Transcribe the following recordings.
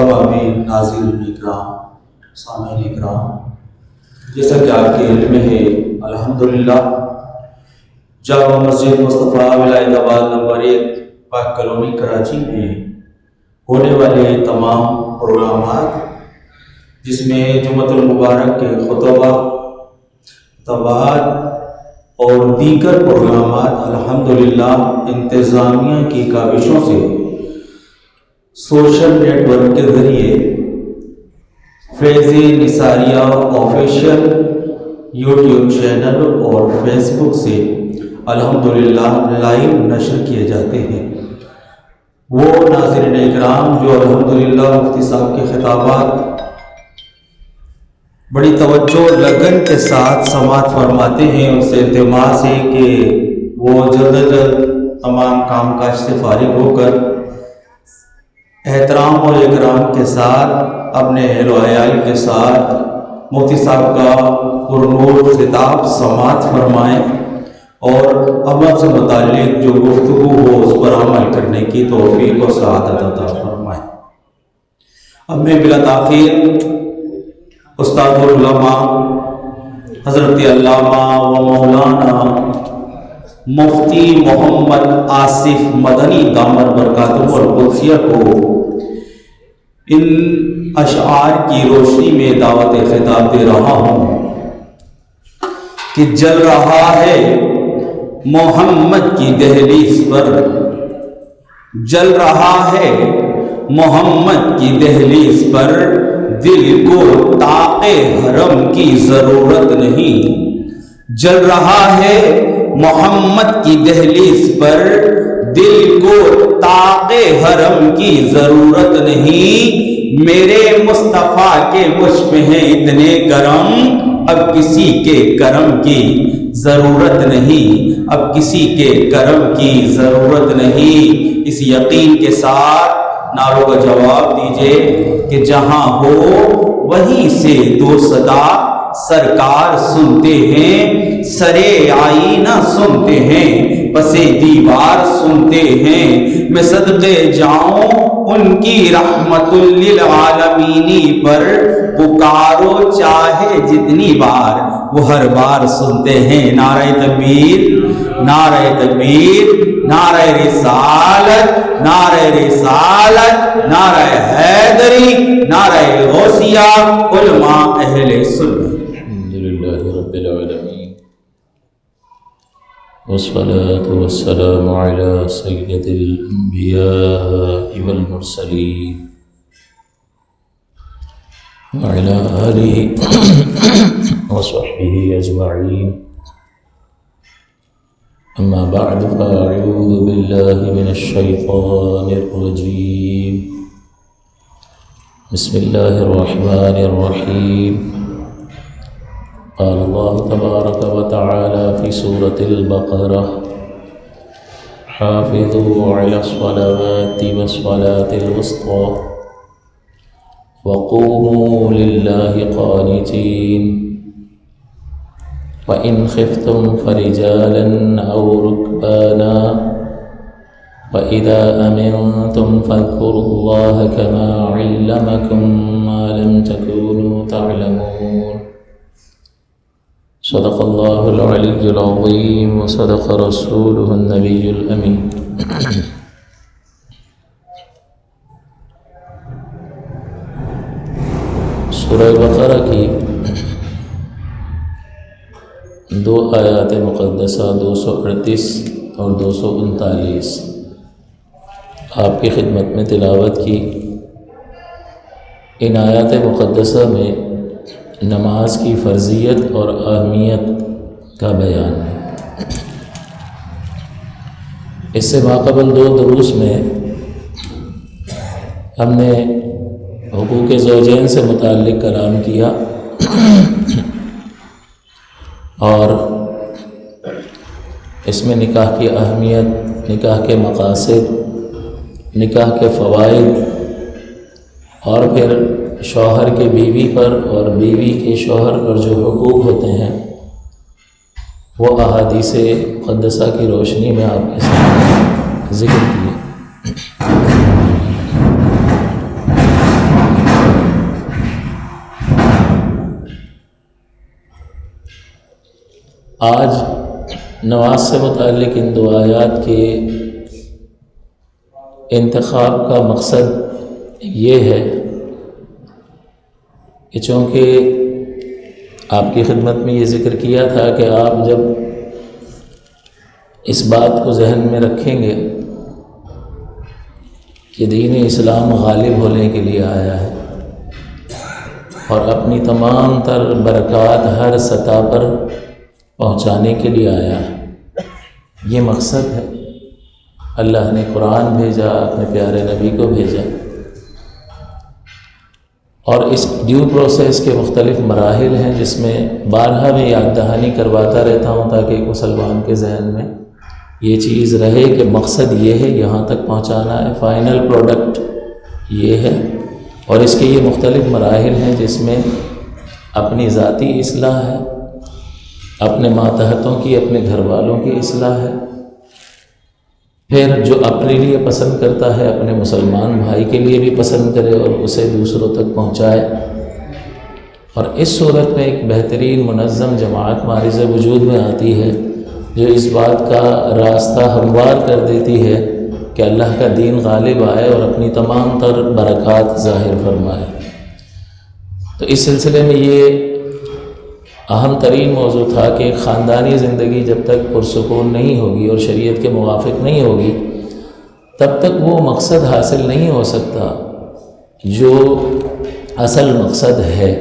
تمام ناظرین اکرام، سامعین اکرام، جیسا کہ آپ کے علم ہے الحمدللہ جامع مسجد مصطفیٰ ولایت آباد نمبر 1 پاک کالونی کراچی میں ہونے والے تمام پروگرامات، جس میں جمعۃ المبارک کے خطبات اور دیگر پروگرامات الحمدللہ انتظامیہ کی کاوشوں سے سوشل نیٹ ورک کے ذریعے فیض نثاریہ آفیشیل یوٹیوب چینل اور فیس بک سے الحمدللہ لائیو نشر کیے جاتے ہیں۔ وہ ناظرین اکرام جو الحمدللہ مفتی صاحب کے خطابات بڑی توجہ اور لگن کے ساتھ سماعت فرماتے ہیں، ان سے التماس ہے کہ وہ جلد از جلد تمام کام کاج سے فارغ ہو کر احترام اور اکرام کے ساتھ اپنے اہل و عیال کے ساتھ مفتی صاحب کا پرنور خطاب سماعت فرمائیں اور عمل سے متعلق جو گفتگو ہو اس پر عمل کرنے کی توفیق و سعادت عطا فرمائیں۔ اب میں بلا تاخیر استاد العلماء حضرت علامہ و مولانا مفتی محمد آصف مدنی دامت برکاتہ القدسیہ کو ان اشعار کی روشنی میں دعوت خطاب دے رہا ہوں کہ جل رہا ہے محمد کی دہلیز پر، جل رہا ہے محمد کی دہلیز پر، دل کو طاق حرم کی ضرورت نہیں۔ جل رہا ہے محمد کی دہلیز پر، دل کو طاق حرم کی ضرورت نہیں۔ میرے مصطفیٰ کے مجھ میں ہیں اتنے کرم، اب کسی کے کرم کی ضرورت نہیں، اب کسی کے کرم کی ضرورت نہیں۔ اس یقین کے ساتھ نعروں کا جواب دیجئے کہ جہاں ہو وہیں سے دو صدا سرکار سنتے ہیں، سرے آئینہ سنتے ہیں، پسے دیوار سنتے ہیں۔ میں صدقے جاؤں ان کی رحمت للعالمین پر، پکارو چاہے جتنی بار وہ ہر بار سنتے ہیں۔ نعرہ تکبیر، نعرہ تکبیر، نعرہ رسالت، نعرہ رسالت، نعرہ حیدری، نعرہ غوثیہ، علماء اہل سنت۔ الحمدللہ رب العالمین، والصلاة والسلام على سید الانبیاء والمرسلین وعلى آلہ وصحبہ اجمعین۔ اما بعد فاعوذ باللہ من الشیطان الرجیم، بسم اللہ الرحمن الرحیم۔ قال اللہ تبارک وتعالی فی سورة البقرہ، حافظوا علی الصلوات والصلاة الوسطی وقوموا للہ قانتین، وَإِنْ خِفْتُمْ فَرِجَالًا أَوْ رُكْبَانًا وَإِذَا أَمِنْتُمْ فَاذْكُرُوا اللَّهَ كَمَا عَلَّمَكُمْ مَا لَمْ تَكُونُوا تَعْلَمُونَ۔ صدق اللہ العلی العظیم وصدق رسولہ النبی الامین۔ سورہ بقرہ کی دو آیات مقدسہ 238 اور 239 آپ کی خدمت میں تلاوت کی۔ ان آیات مقدسہ میں نماز کی فرضیت اور اہمیت کا بیان ہے۔ اس سے ماقبل 2 دروس میں ہم نے حقوق زوجین سے متعلق کلام کیا اور اس میں نکاح کی اہمیت، نکاح کے مقاصد، نکاح کے فوائد، اور پھر شوہر کے بیوی پر اور بیوی کے شوہر پر جو حقوق ہوتے ہیں وہ احادیث مقدسہ کی روشنی میں آپ کے سامنے ذکر کیے۔ آج نماز سے متعلق ان دو آیات کے انتخاب کا مقصد یہ ہے کہ چونکہ آپ کی خدمت میں یہ ذکر کیا تھا کہ آپ جب اس بات کو ذہن میں رکھیں گے کہ دین اسلام غالب ہونے کے لیے آیا ہے اور اپنی تمام تر برکات ہر سطح پر پہنچانے کے لیے آیا ہے، یہ مقصد ہے۔ اللہ نے قرآن بھیجا، اپنے پیارے نبی کو بھیجا، اور اس ڈیو پروسیس کے مختلف مراحل ہیں جس میں بارہا میں یاد دہانی کرواتا رہتا ہوں تاکہ ایک مسلمان کے ذہن میں یہ چیز رہے کہ مقصد یہ ہے، یہاں تک پہنچانا ہے، فائنل پروڈکٹ یہ ہے۔ اور اس کے یہ مختلف مراحل ہیں جس میں اپنی ذاتی اصلاح ہے، اپنے ماتحتوں کی، اپنے گھر والوں کی اصلاح ہے، پھر جو اپنے لیے پسند کرتا ہے اپنے مسلمان بھائی کے لیے بھی پسند کرے اور اسے دوسروں تک پہنچائے۔ اور اس صورت میں ایک بہترین منظم جماعت معرض وجود میں آتی ہے جو اس بات کا راستہ ہموار کر دیتی ہے کہ اللہ کا دین غالب آئے اور اپنی تمام تر برکات ظاہر فرمائے۔ تو اس سلسلے میں یہ اہم ترین موضوع تھا کہ خاندانی زندگی جب تک پرسکون نہیں ہوگی اور شریعت کے موافق نہیں ہوگی تب تک وہ مقصد حاصل نہیں ہو سکتا جو اصل مقصد ہے،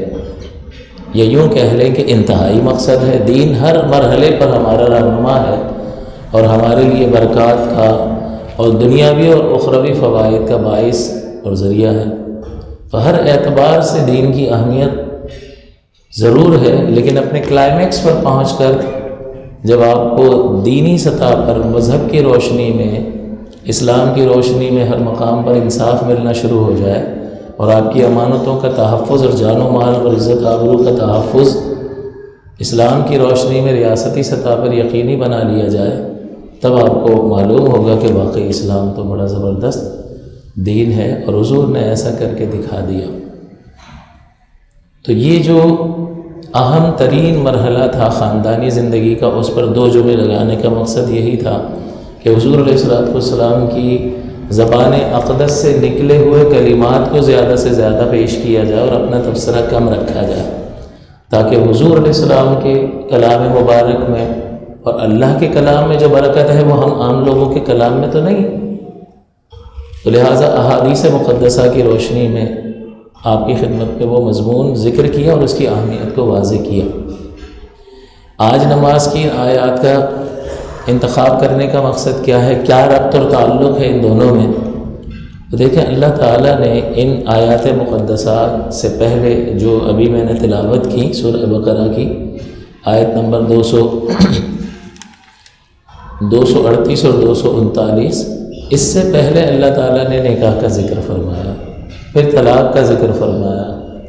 یا یوں کہہ لیں کہ انتہائی مقصد ہے۔ دین ہر مرحلے پر ہمارا رہنما ہے اور ہمارے لیے برکات کا اور دنیاوی اور اخروی فوائد کا باعث اور ذریعہ ہے۔ تو ہر اعتبار سے دین کی اہمیت ضرور ہے، لیکن اپنے کلائمیکس پر پہنچ کر جب آپ کو دینی سطح پر مذہب کی روشنی میں، اسلام کی روشنی میں ہر مقام پر انصاف ملنا شروع ہو جائے اور آپ کی امانتوں کا تحفظ اور جان و مال اور عزت آبرو کا تحفظ اسلام کی روشنی میں ریاستی سطح پر یقینی بنا لیا جائے، تب آپ کو معلوم ہوگا کہ واقعی اسلام تو بڑا زبردست دین ہے اور حضور نے ایسا کر کے دکھا دیا۔ تو یہ جو اہم ترین مرحلہ تھا خاندانی زندگی کا، اس پر دو جملے لگانے کا مقصد یہی تھا کہ حضور علیہ السلام کی زبان اقدس سے نکلے ہوئے کلمات کو زیادہ سے زیادہ پیش کیا جائے اور اپنا تبصرہ کم رکھا جائے، تاکہ حضور علیہ السلام کے کلام مبارک میں اور اللہ کے کلام میں جو برکت ہے وہ ہم عام لوگوں کے کلام میں تو نہیں۔ تو لہٰذا احادیث مقدسہ کی روشنی میں آپ کی خدمت میں وہ مضمون ذکر کیا اور اس کی اہمیت کو واضح کیا۔ آج نماز کی آیات کا انتخاب کرنے کا مقصد کیا ہے، کیا ربط اور تعلق ہے ان دونوں میں؟ تو دیکھیں، اللہ تعالیٰ نے ان آیات مقدسات سے پہلے جو ابھی میں نے تلاوت کی سورہ بقرہ کی آیت نمبر 238 اور 239، اس سے پہلے اللہ تعالیٰ نے نکاح کا ذکر فرمایا، پھر طلاق کا ذکر فرمایا،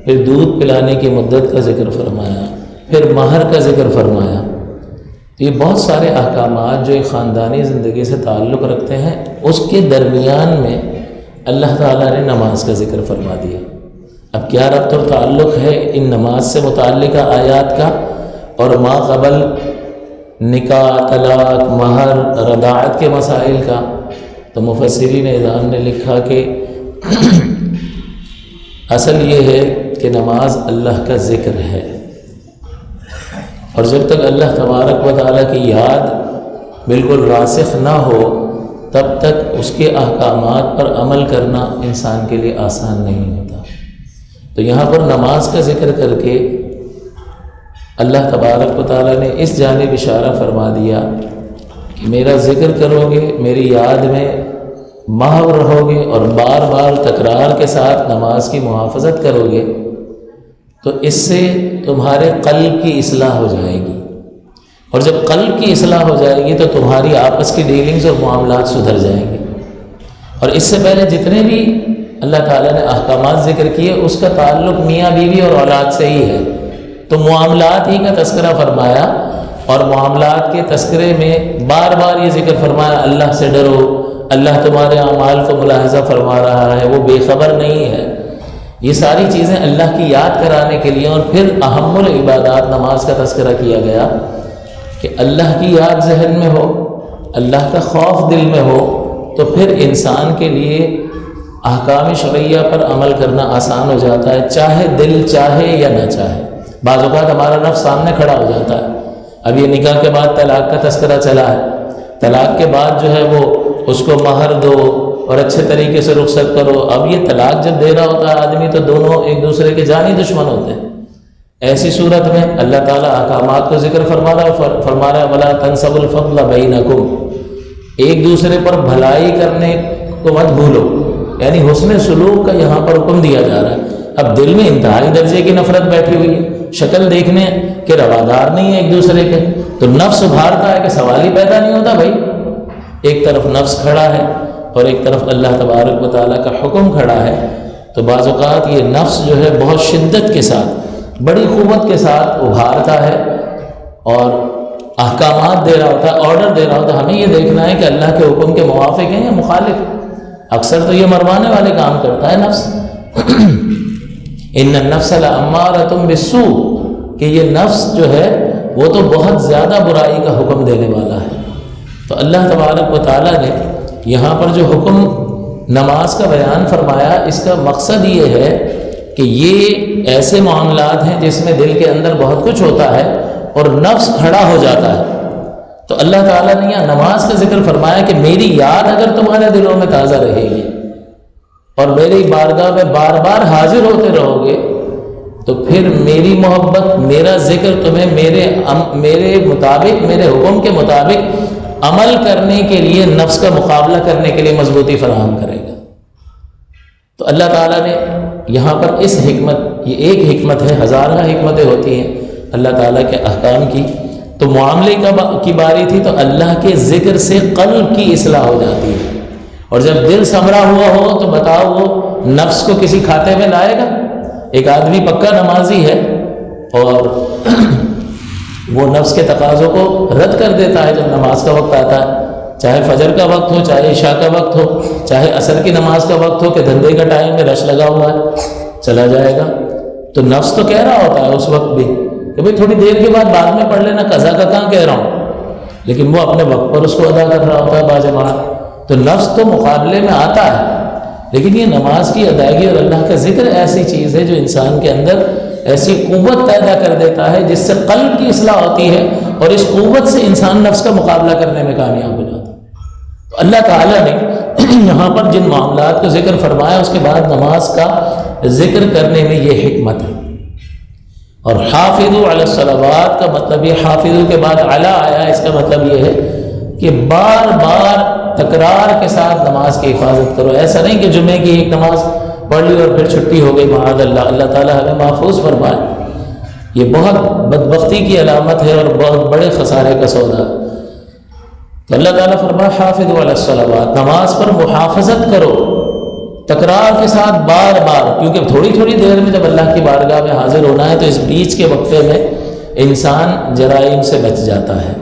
پھر دودھ پلانے کی مدت کا ذکر فرمایا، پھر مہر کا ذکر فرمایا۔ تو یہ بہت سارے احکامات جو ایک خاندانی زندگی سے تعلق رکھتے ہیں، اس کے درمیان میں اللہ تعالیٰ نے نماز کا ذکر فرما دیا۔ اب کیا ربط اور تعلق ہے ان نماز سے متعلقہ آیات کا اور ما قبل نکاح، طلاق، مہر، رضاعت کے مسائل کا؟ تو مفسرین اعظام نے لکھا کہ اصل یہ ہے کہ نماز اللہ کا ذکر ہے، اور جب تک اللہ تبارک و تعالیٰ کی یاد بالکل راسخ نہ ہو تب تک اس کے احکامات پر عمل کرنا انسان کے لیے آسان نہیں ہوتا۔ تو یہاں پر نماز کا ذکر کر کے اللہ تبارک و تعالیٰ نے اس جانب اشارہ فرما دیا کہ میرا ذکر کرو گے، میری یاد میں محو رہو گے اور بار بار تکرار کے ساتھ نماز کی محافظت کرو گے، تو اس سے تمہارے قلب کی اصلاح ہو جائے گی، اور جب قلب کی اصلاح ہو جائے گی تو تمہاری آپس کی ڈیلنگز اور معاملات سدھر جائیں گے۔ اور اس سے پہلے جتنے بھی اللہ تعالیٰ نے احکامات ذکر کیے اس کا تعلق میاں بیوی اور اولاد سے ہی ہے، تو معاملات ہی کا تذکرہ فرمایا، اور معاملات کے تذکرے میں بار بار یہ ذکر فرمایا اللہ سے ڈرو، اللہ تمہارے اعمال کو ملاحظہ فرما رہا ہے، وہ بے خبر نہیں ہے۔ یہ ساری چیزیں اللہ کی یاد کرانے کے لیے، اور پھر اہم العبادات نماز کا تذکرہ کیا گیا کہ اللہ کی یاد ذہن میں ہو، اللہ کا خوف دل میں ہو، تو پھر انسان کے لیے احکام شرعیہ پر عمل کرنا آسان ہو جاتا ہے، چاہے دل چاہے یا نہ چاہے۔ بعض اوقات ہمارا نفس سامنے کھڑا ہو جاتا ہے۔ اب یہ نکاح کے بعد طلاق کا تذکرہ چلا ہے، طلاق کے بعد جو ہے وہ اس کو مہر دو اور اچھے طریقے سے رخصت کرو۔ اب یہ طلاق جب دے رہا ہوتا ہے آدمی تو دونوں ایک دوسرے کے جانی دشمن ہوتے ہیں۔ ایسی صورت میں اللہ تعالیٰ احکامات کو ذکر فرما رہا ہے وَلَا تَنْسَوُا الْفَضْلَ بَيْنَكُمْ، ایک دوسرے پر بھلائی کرنے کو مت بھولو، یعنی حسن سلوک کا یہاں پر حکم دیا جا رہا ہے۔ اب دل میں انتہائی درجے کی نفرت بیٹھی ہوئی ہے، شکل دیکھنے کے روادار نہیں ہے ایک دوسرے کے، تو نفس ابھارتا ہے کہ سوال ہی پیدا نہیں ہوتا بھائی۔ ایک طرف نفس کھڑا ہے اور ایک طرف اللہ تبارک و تعالیٰ کا حکم کھڑا ہے، تو بعض اوقات یہ نفس جو ہے بہت شدت کے ساتھ، بڑی قوت کے ساتھ ابھارتا ہے اور احکامات دے رہا ہوتا ہے، آرڈر دے رہا ہوتا ہے۔ ہمیں یہ دیکھنا ہے کہ اللہ کے حکم کے موافق ہیں یا مخالف۔ اکثر تو یہ مروانے والے کام کرتا ہے نفس۔ ان النفس لامارۃ بالسوء، کہ یہ نفس جو ہے وہ تو بہت زیادہ برائی کا حکم دینے والا ہے۔ تو اللہ تبارک و تعالیٰ نے یہاں پر جو حکم نماز کا بیان فرمایا، اس کا مقصد یہ ہے کہ یہ ایسے معاملات ہیں جس میں دل کے اندر بہت کچھ ہوتا ہے اور نفس کھڑا ہو جاتا ہے، تو اللہ تعالیٰ نے یہاں نماز کا ذکر فرمایا کہ میری یاد اگر تمہارے دلوں میں تازہ رہے گی اور میری بارگاہ میں بار بار حاضر ہوتے رہو گے، تو پھر میری محبت، میرا ذکر تمہیں میرے مطابق، میرے حکم کے مطابق عمل کرنے کے لیے، نفس کا مقابلہ کرنے کے لیے مضبوطی فراہم کرے گا۔ تو اللہ تعالیٰ نے یہاں پر اس حکمت، یہ ایک حکمت ہے، ہزارہ حکمتیں ہوتی ہیں اللہ تعالیٰ کے احکام کی۔ تو معاملے کی باری تھی تو اللہ کے ذکر سے قلب کی اصلاح ہو جاتی ہے، اور جب دل سنبھرا ہوا ہو تو بتاؤ وہ نفس کو کسی کھاتے میں لائے گا؟ ایک آدمی پکا نمازی ہے اور وہ نفس کے تقاضوں کو رد کر دیتا ہے جب نماز کا وقت آتا ہے، چاہے فجر کا وقت ہو، چاہے عشاء کا وقت ہو، چاہے عصر کی نماز کا وقت ہو کہ دھندے کا ٹائم میں رش لگا ہوا ہے، چلا جائے گا۔ تو نفس تو کہہ رہا ہوتا ہے اس وقت بھی کہ بھئی تھوڑی دیر کے بعد میں پڑھ لینا، قضا کا کہاں کہہ رہا ہوں، لیکن وہ اپنے وقت پر اس کو ادا کر رہا ہوتا ہے باجماعت۔ تو نفس تو مقابلے میں آتا ہے، لیکن یہ نماز کی ادائیگی اور اللہ کا ذکر ایسی چیز ہے جو انسان کے اندر ایسی قوت پیدا کر دیتا ہے جس سے قلب کی اصلاح ہوتی ہے، اور اس قوت سے انسان نفس کا مقابلہ کرنے میں کامیاب ہو جاتا ہے۔ تو اللہ تعالیٰ نے یہاں پر جن معاملات کو ذکر فرمایا، اس کے بعد نماز کا ذکر کرنے میں یہ حکمت ہے۔ اور حافظوا علی الصلوات کا مطلب یہ، حافظوا کے بعد علی آیا، اس کا مطلب یہ ہے کہ بار بار تکرار کے ساتھ نماز کی حفاظت کرو۔ ایسا نہیں کہ جمعے کی ایک نماز پڑھ لی اور پھر چھٹی ہو گئی، معاذ اللہ، اللہ تعالیٰ ہمیں محفوظ فرمائے۔ یہ بہت بدبختی کی علامت ہے اور بہت بڑے خسارے کا سودا ہے۔ تو اللہ تعالیٰ فرمایا حافظوا علی الصلوات، نماز پر محافظت کرو تکرار کے ساتھ، بار بار، کیونکہ تھوڑی تھوڑی دیر میں جب اللہ کی بارگاہ میں حاضر ہونا ہے تو اس بیچ کے وقفے میں انسان جرائم سے بچ جاتا ہے،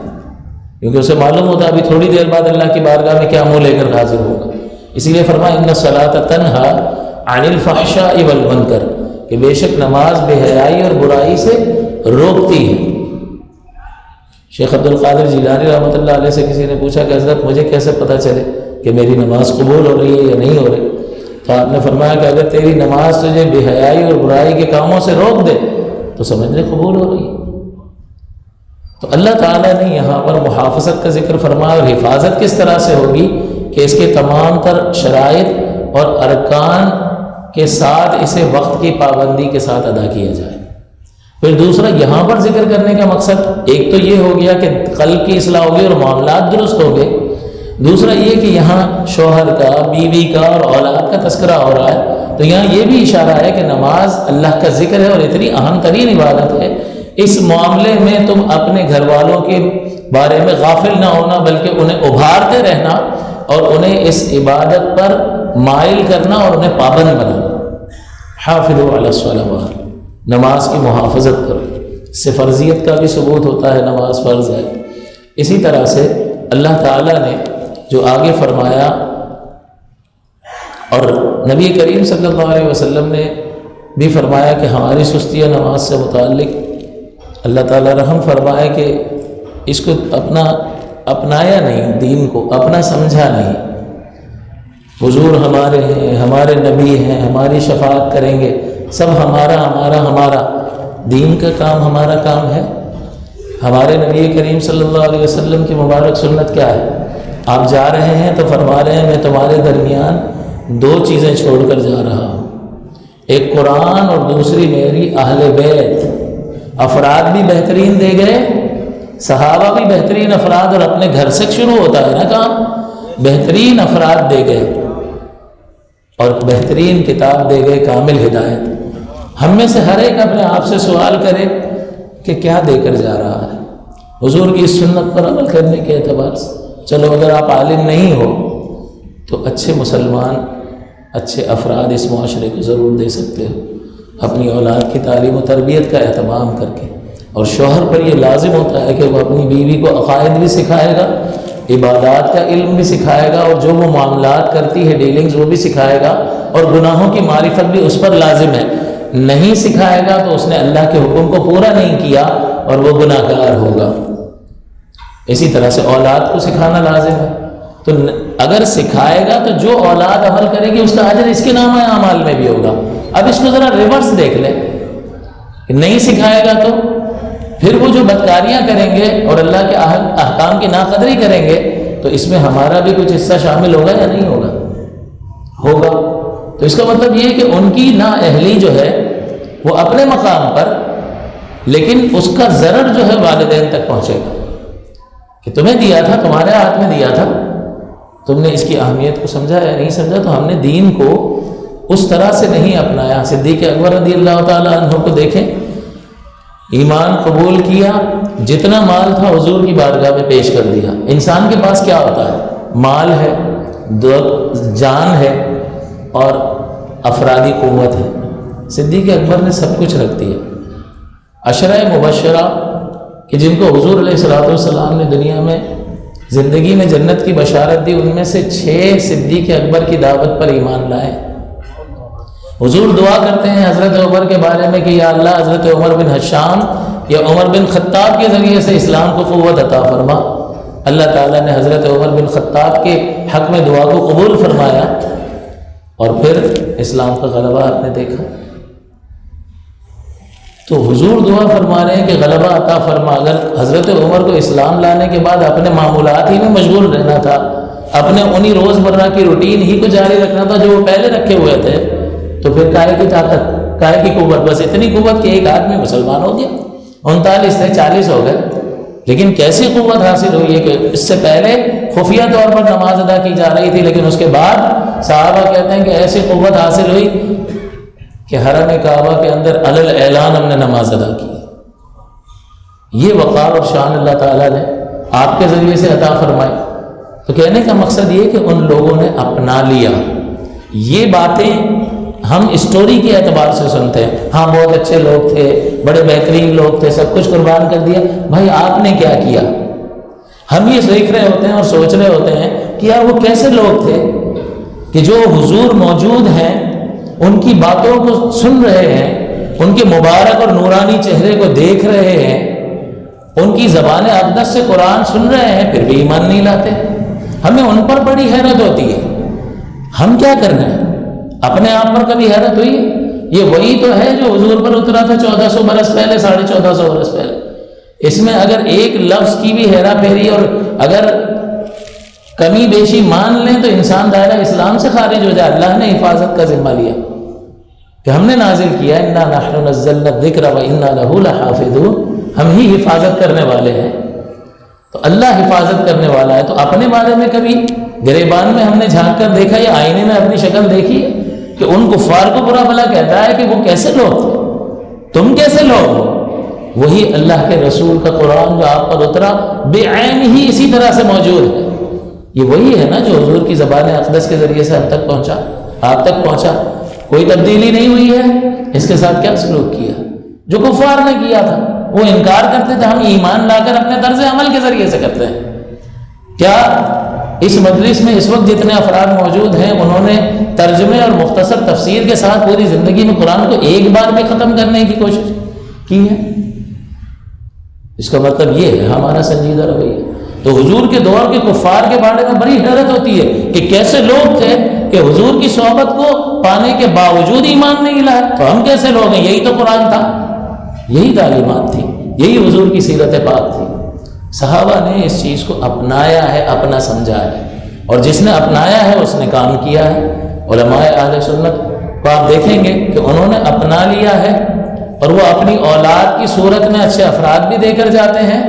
کیونکہ اسے معلوم ہوتا ہے ابھی تھوڑی دیر بعد اللہ کی بارگاہ میں کیا منہ لے کر حاضر ہوگا۔ اسی لیے فرمایا ان الصلاۃ تنہی عن الفحشاء والمنکر، کہ بے شک نماز بے حیائی اور برائی سے روکتی ہے۔ شیخ عبد القادر جیلانی رحمۃ اللہ علیہ سے کسی نے پوچھا کہ حضرت مجھے کیسے پتہ چلے کہ میری نماز قبول ہو رہی ہے یا نہیں ہو رہی؟ تو آپ نے فرمایا کہ اگر تیری نماز تجھے بے حیائی اور برائی کے کاموں سے روک دے تو سمجھ لے قبول ہو رہی ہے۔ تو اللہ تعالیٰ نے یہاں پر محافظت کا ذکر فرمایا، اور حفاظت کس طرح سے ہوگی کہ اس کے تمام تر شرائط اور ارکان کے ساتھ اسے وقت کی پابندی کے ساتھ ادا کیا جائے۔ پھر دوسرا یہاں پر ذکر کرنے کا مقصد ایک تو یہ ہو گیا کہ قلب کی اصلاح ہوگی اور معاملات درست ہو گئے، دوسرا یہ کہ یہاں شوہر کا، بیوی کا اور اولاد کا تذکرہ ہو رہا ہے، تو یہاں یہ بھی اشارہ ہے کہ نماز اللہ کا ذکر ہے اور اتنی اہم ترین عبادت ہے، اس معاملے میں تم اپنے گھر والوں کے بارے میں غافل نہ ہونا، بلکہ انہیں ابھارتے رہنا اور انہیں اس عبادت پر مائل کرنا اور انہیں پابند بنانا۔ حافظوا علی الصلوات، نماز کی محافظت کرو، اس سے فرضیت کا بھی ثبوت ہوتا ہے، نماز فرض ہے۔ اسی طرح سے اللہ تعالیٰ نے جو آگے فرمایا، اور نبی کریم صلی اللہ علیہ وسلم نے بھی فرمایا کہ ہماری سستی نماز سے متعلق اللہ تعالیٰ رحم فرمائے کہ اس کو اپنایا نہیں، دین کو اپنا سمجھا نہیں۔ حضور ہمارے ہیں، ہمارے نبی ہیں، ہماری شفاعت کریں گے، سب ہمارا ہمارا ہمارا۔ دین کا کام ہمارا کام ہے؟ ہمارے نبی کریم صلی اللہ علیہ وسلم کی مبارک سنت کیا ہے؟ آپ جا رہے ہیں تو فرما رہے ہیں میں تمہارے درمیان دو چیزیں چھوڑ کر جا رہا ہوں، ایک قرآن اور دوسری میری اہل بیت۔ افراد بھی بہترین دے گئے، صحابہ بھی بہترین افراد، اور اپنے گھر سے شروع ہوتا ہے نا کام، بہترین افراد دے گئے اور بہترین کتاب دے گئے، کامل ہدایت۔ ہم میں سے ہر ایک اپنے آپ سے سوال کرے کہ کیا دے کر جا رہا ہے حضور کی اس سنت پر عمل کرنے کے اعتبار سے۔ چلو اگر آپ عالم نہیں ہو تو اچھے مسلمان، اچھے افراد اس معاشرے کو ضرور دے سکتے ہو، اپنی اولاد کی تعلیم و تربیت کا اہتمام کر کے۔ اور شوہر پر یہ لازم ہوتا ہے کہ وہ اپنی بیوی کو عقائد بھی سکھائے گا، عبادات کا علم بھی سکھائے گا، اور جو وہ معاملات کرتی ہے ڈیلنگز وہ بھی سکھائے گا، اور گناہوں کی معرفت بھی اس پر لازم ہے۔ نہیں سکھائے گا تو اس نے اللہ کے حکم کو پورا نہیں کیا اور وہ گناہ گار ہوگا۔ اسی طرح سے اولاد کو سکھانا لازم ہے، تو اگر سکھائے گا تو جو اولاد عمل کرے گی اس کا اجر اس کے نام اعمال میں بھی ہوگا۔ اب اس کو ذرا ریورس دیکھ لیں کہ نہیں سکھائے گا تو پھر وہ جو بدکاریاں کریں گے اور اللہ کے احکام کی ناقدری کریں گے تو اس میں ہمارا بھی کچھ حصہ شامل ہوگا یا نہیں ہوگا؟ ہوگا۔ تو اس کا مطلب یہ ہے کہ ان کی نااہلی جو ہے وہ اپنے مقام پر، لیکن اس کا ضرر جو ہے والدین تک پہنچے گا کہ تمہیں دیا تھا، تمہارے ہاتھ میں دیا تھا، تم نے اس کی اہمیت کو سمجھا یا نہیں سمجھا، تو ہم نے دین کو اس طرح سے نہیں اپنایا۔ صدیق اکبر رضی اللہ تعالیٰ عنہ کو دیکھیں، ایمان قبول کیا، جتنا مال تھا حضور کی بارگاہ میں پیش کر دیا۔ انسان کے پاس کیا ہوتا ہے؟ مال ہے، جان ہے اور افرادی قوت ہے۔ صدیق اکبر نے سب کچھ رکھ دیا۔ عشرہ مبشرہ کہ جن کو حضور علیہ الصلوۃ والسلام نے دنیا میں زندگی میں جنت کی بشارت دی، ان میں سے 6 صدیق اکبر کی دعوت پر ایمان لائے۔ حضور دعا کرتے ہیں حضرت عمر کے بارے میں کہ یا اللہ حضرت عمر بن حشام یا عمر بن خطاب کے ذریعے سے اسلام کو قوت عطا فرما۔ اللہ تعالیٰ نے حضرت عمر بن خطاب کے حق میں دعا کو قبول فرمایا، اور پھر اسلام کا غلبہ آپ نے دیکھا۔ تو حضور دعا فرما رہے ہیں کہ غلبہ عطا فرما۔ اگر حضرت عمر کو اسلام لانے کے بعد اپنے معمولات ہی میں مشغول رہنا تھا، اپنے انہی روزمرہ کی روٹین ہی کو جاری رکھنا تھا جو وہ پہلے رکھے ہوئے تھے، تو پھر کائے کی طاقت، کائے کی قوت؟ بس اتنی قوت کہ ایک آدمی مسلمان ہو گیا، 39 سے 40 ہو گئے۔ لیکن کیسی قوت حاصل ہوئی ہے کہ اس سے پہلے خفیہ طور پر نماز ادا کی جا رہی تھی، لیکن اس کے بعد صحابہ کہتے ہیں کہ ایسی قوت حاصل ہوئی کہ حرم کعبہ کے اندر علل اعلان ہم نے نماز ادا کی۔ یہ وقار اور شان اللہ تعالیٰ نے آپ کے ذریعے سے عطا فرمائی۔ تو کہنے کا مقصد یہ کہ ان لوگوں نے اپنا لیا۔ یہ باتیں ہم اسٹوری کے اعتبار سے سنتے ہیں، ہاں بہت اچھے لوگ تھے، بڑے بہترین لوگ تھے، سب کچھ قربان کر دیا۔ بھائی آپ نے کیا کیا؟ ہم یہ دیکھ رہے ہوتے ہیں اور سوچ رہے ہوتے ہیں کہ یار وہ کیسے لوگ تھے کہ جو حضور موجود ہیں ان کی باتوں کو سن رہے ہیں، ان کے مبارک اور نورانی چہرے کو دیکھ رہے ہیں، ان کی زبان اقدس سے قرآن سن رہے ہیں، پھر بھی ایمان نہیں لاتے۔ ہمیں ان پر بڑی حیرت ہوتی ہے۔ ہم کیا کر رہے ہیں؟ اپنے آپ پر کبھی حیرت ہوئی؟ یہ وہی تو ہے جو حضور پر اترا تھا 1400 برس پہلے، 1450 برس پہلے۔ اس میں اگر ایک لفظ کی بھی ہیرا پھیری اور اگر کمی بیشی مان لیں تو انسان دائرہ اسلام سے خارج ہو جائے۔ اللہ نے حفاظت کا ذمہ لیا کہ ہم نے نازل کیا، انا نحن نزلنا الذکر وانا لہ لحافظون، ہم ہی حفاظت کرنے والے ہیں۔ تو اللہ حفاظت کرنے والا ہے، تو اپنے بارے میں کبھی گریبان میں ہم نے جھانک کر دیکھا یا آئینے میں اپنی شکل دیکھی ہے کہ ان کفار کو برا بھلا کہتا ہے کہ وہ کیسے لوگ تھے، تم کیسے لوگ ہو؟ وہی اللہ کے رسول کا قرآن جو آپ پر اترا بے عین ہی اسی طرح سے موجود ہے۔ یہ وہی ہے نا جو حضور کی زبان اقدس کے ذریعے سے ہم تک پہنچا، آپ تک پہنچا، کوئی تبدیلی نہیں ہوئی ہے۔ اس کے ساتھ کیا سلوک کیا جو کفار نے کیا تھا؟ وہ انکار کرتے تھے، ہم ایمان لا کر اپنے طرز عمل کے ذریعے سے کرتے ہیں۔ کیا اس مجلس میں اس وقت جتنے افراد موجود ہیں انہوں نے ترجمے اور مختصر تفسیر کے ساتھ پوری زندگی میں قرآن کو ایک بار بھی ختم کرنے کی کوشش کی ہے؟ اس کا مطلب یہ ہے ہمارا سنجیدہ رویہ۔ تو حضور کے دور کے کفار کے بارے میں بڑی حیرت ہوتی ہے کہ کیسے لوگ تھے کہ حضور کی صحبت کو پانے کے باوجود ایمان نہیں لائے، تو ہم کیسے لوگ ہیں؟ یہی تو قرآن تھا، یہی تعلیمات تھی، یہی حضور کی سیرت پاک تھی۔ صحابہ نے اس چیز کو اپنایا ہے، اپنا سمجھا ہے، اور جس نے اپنایا ہے اس نے کام کیا ہے۔ علماء اہل سنت کو آپ دیکھیں گے کہ انہوں نے اپنا لیا ہے، اور وہ اپنی اولاد کی صورت میں اچھے افراد بھی دے کر جاتے ہیں،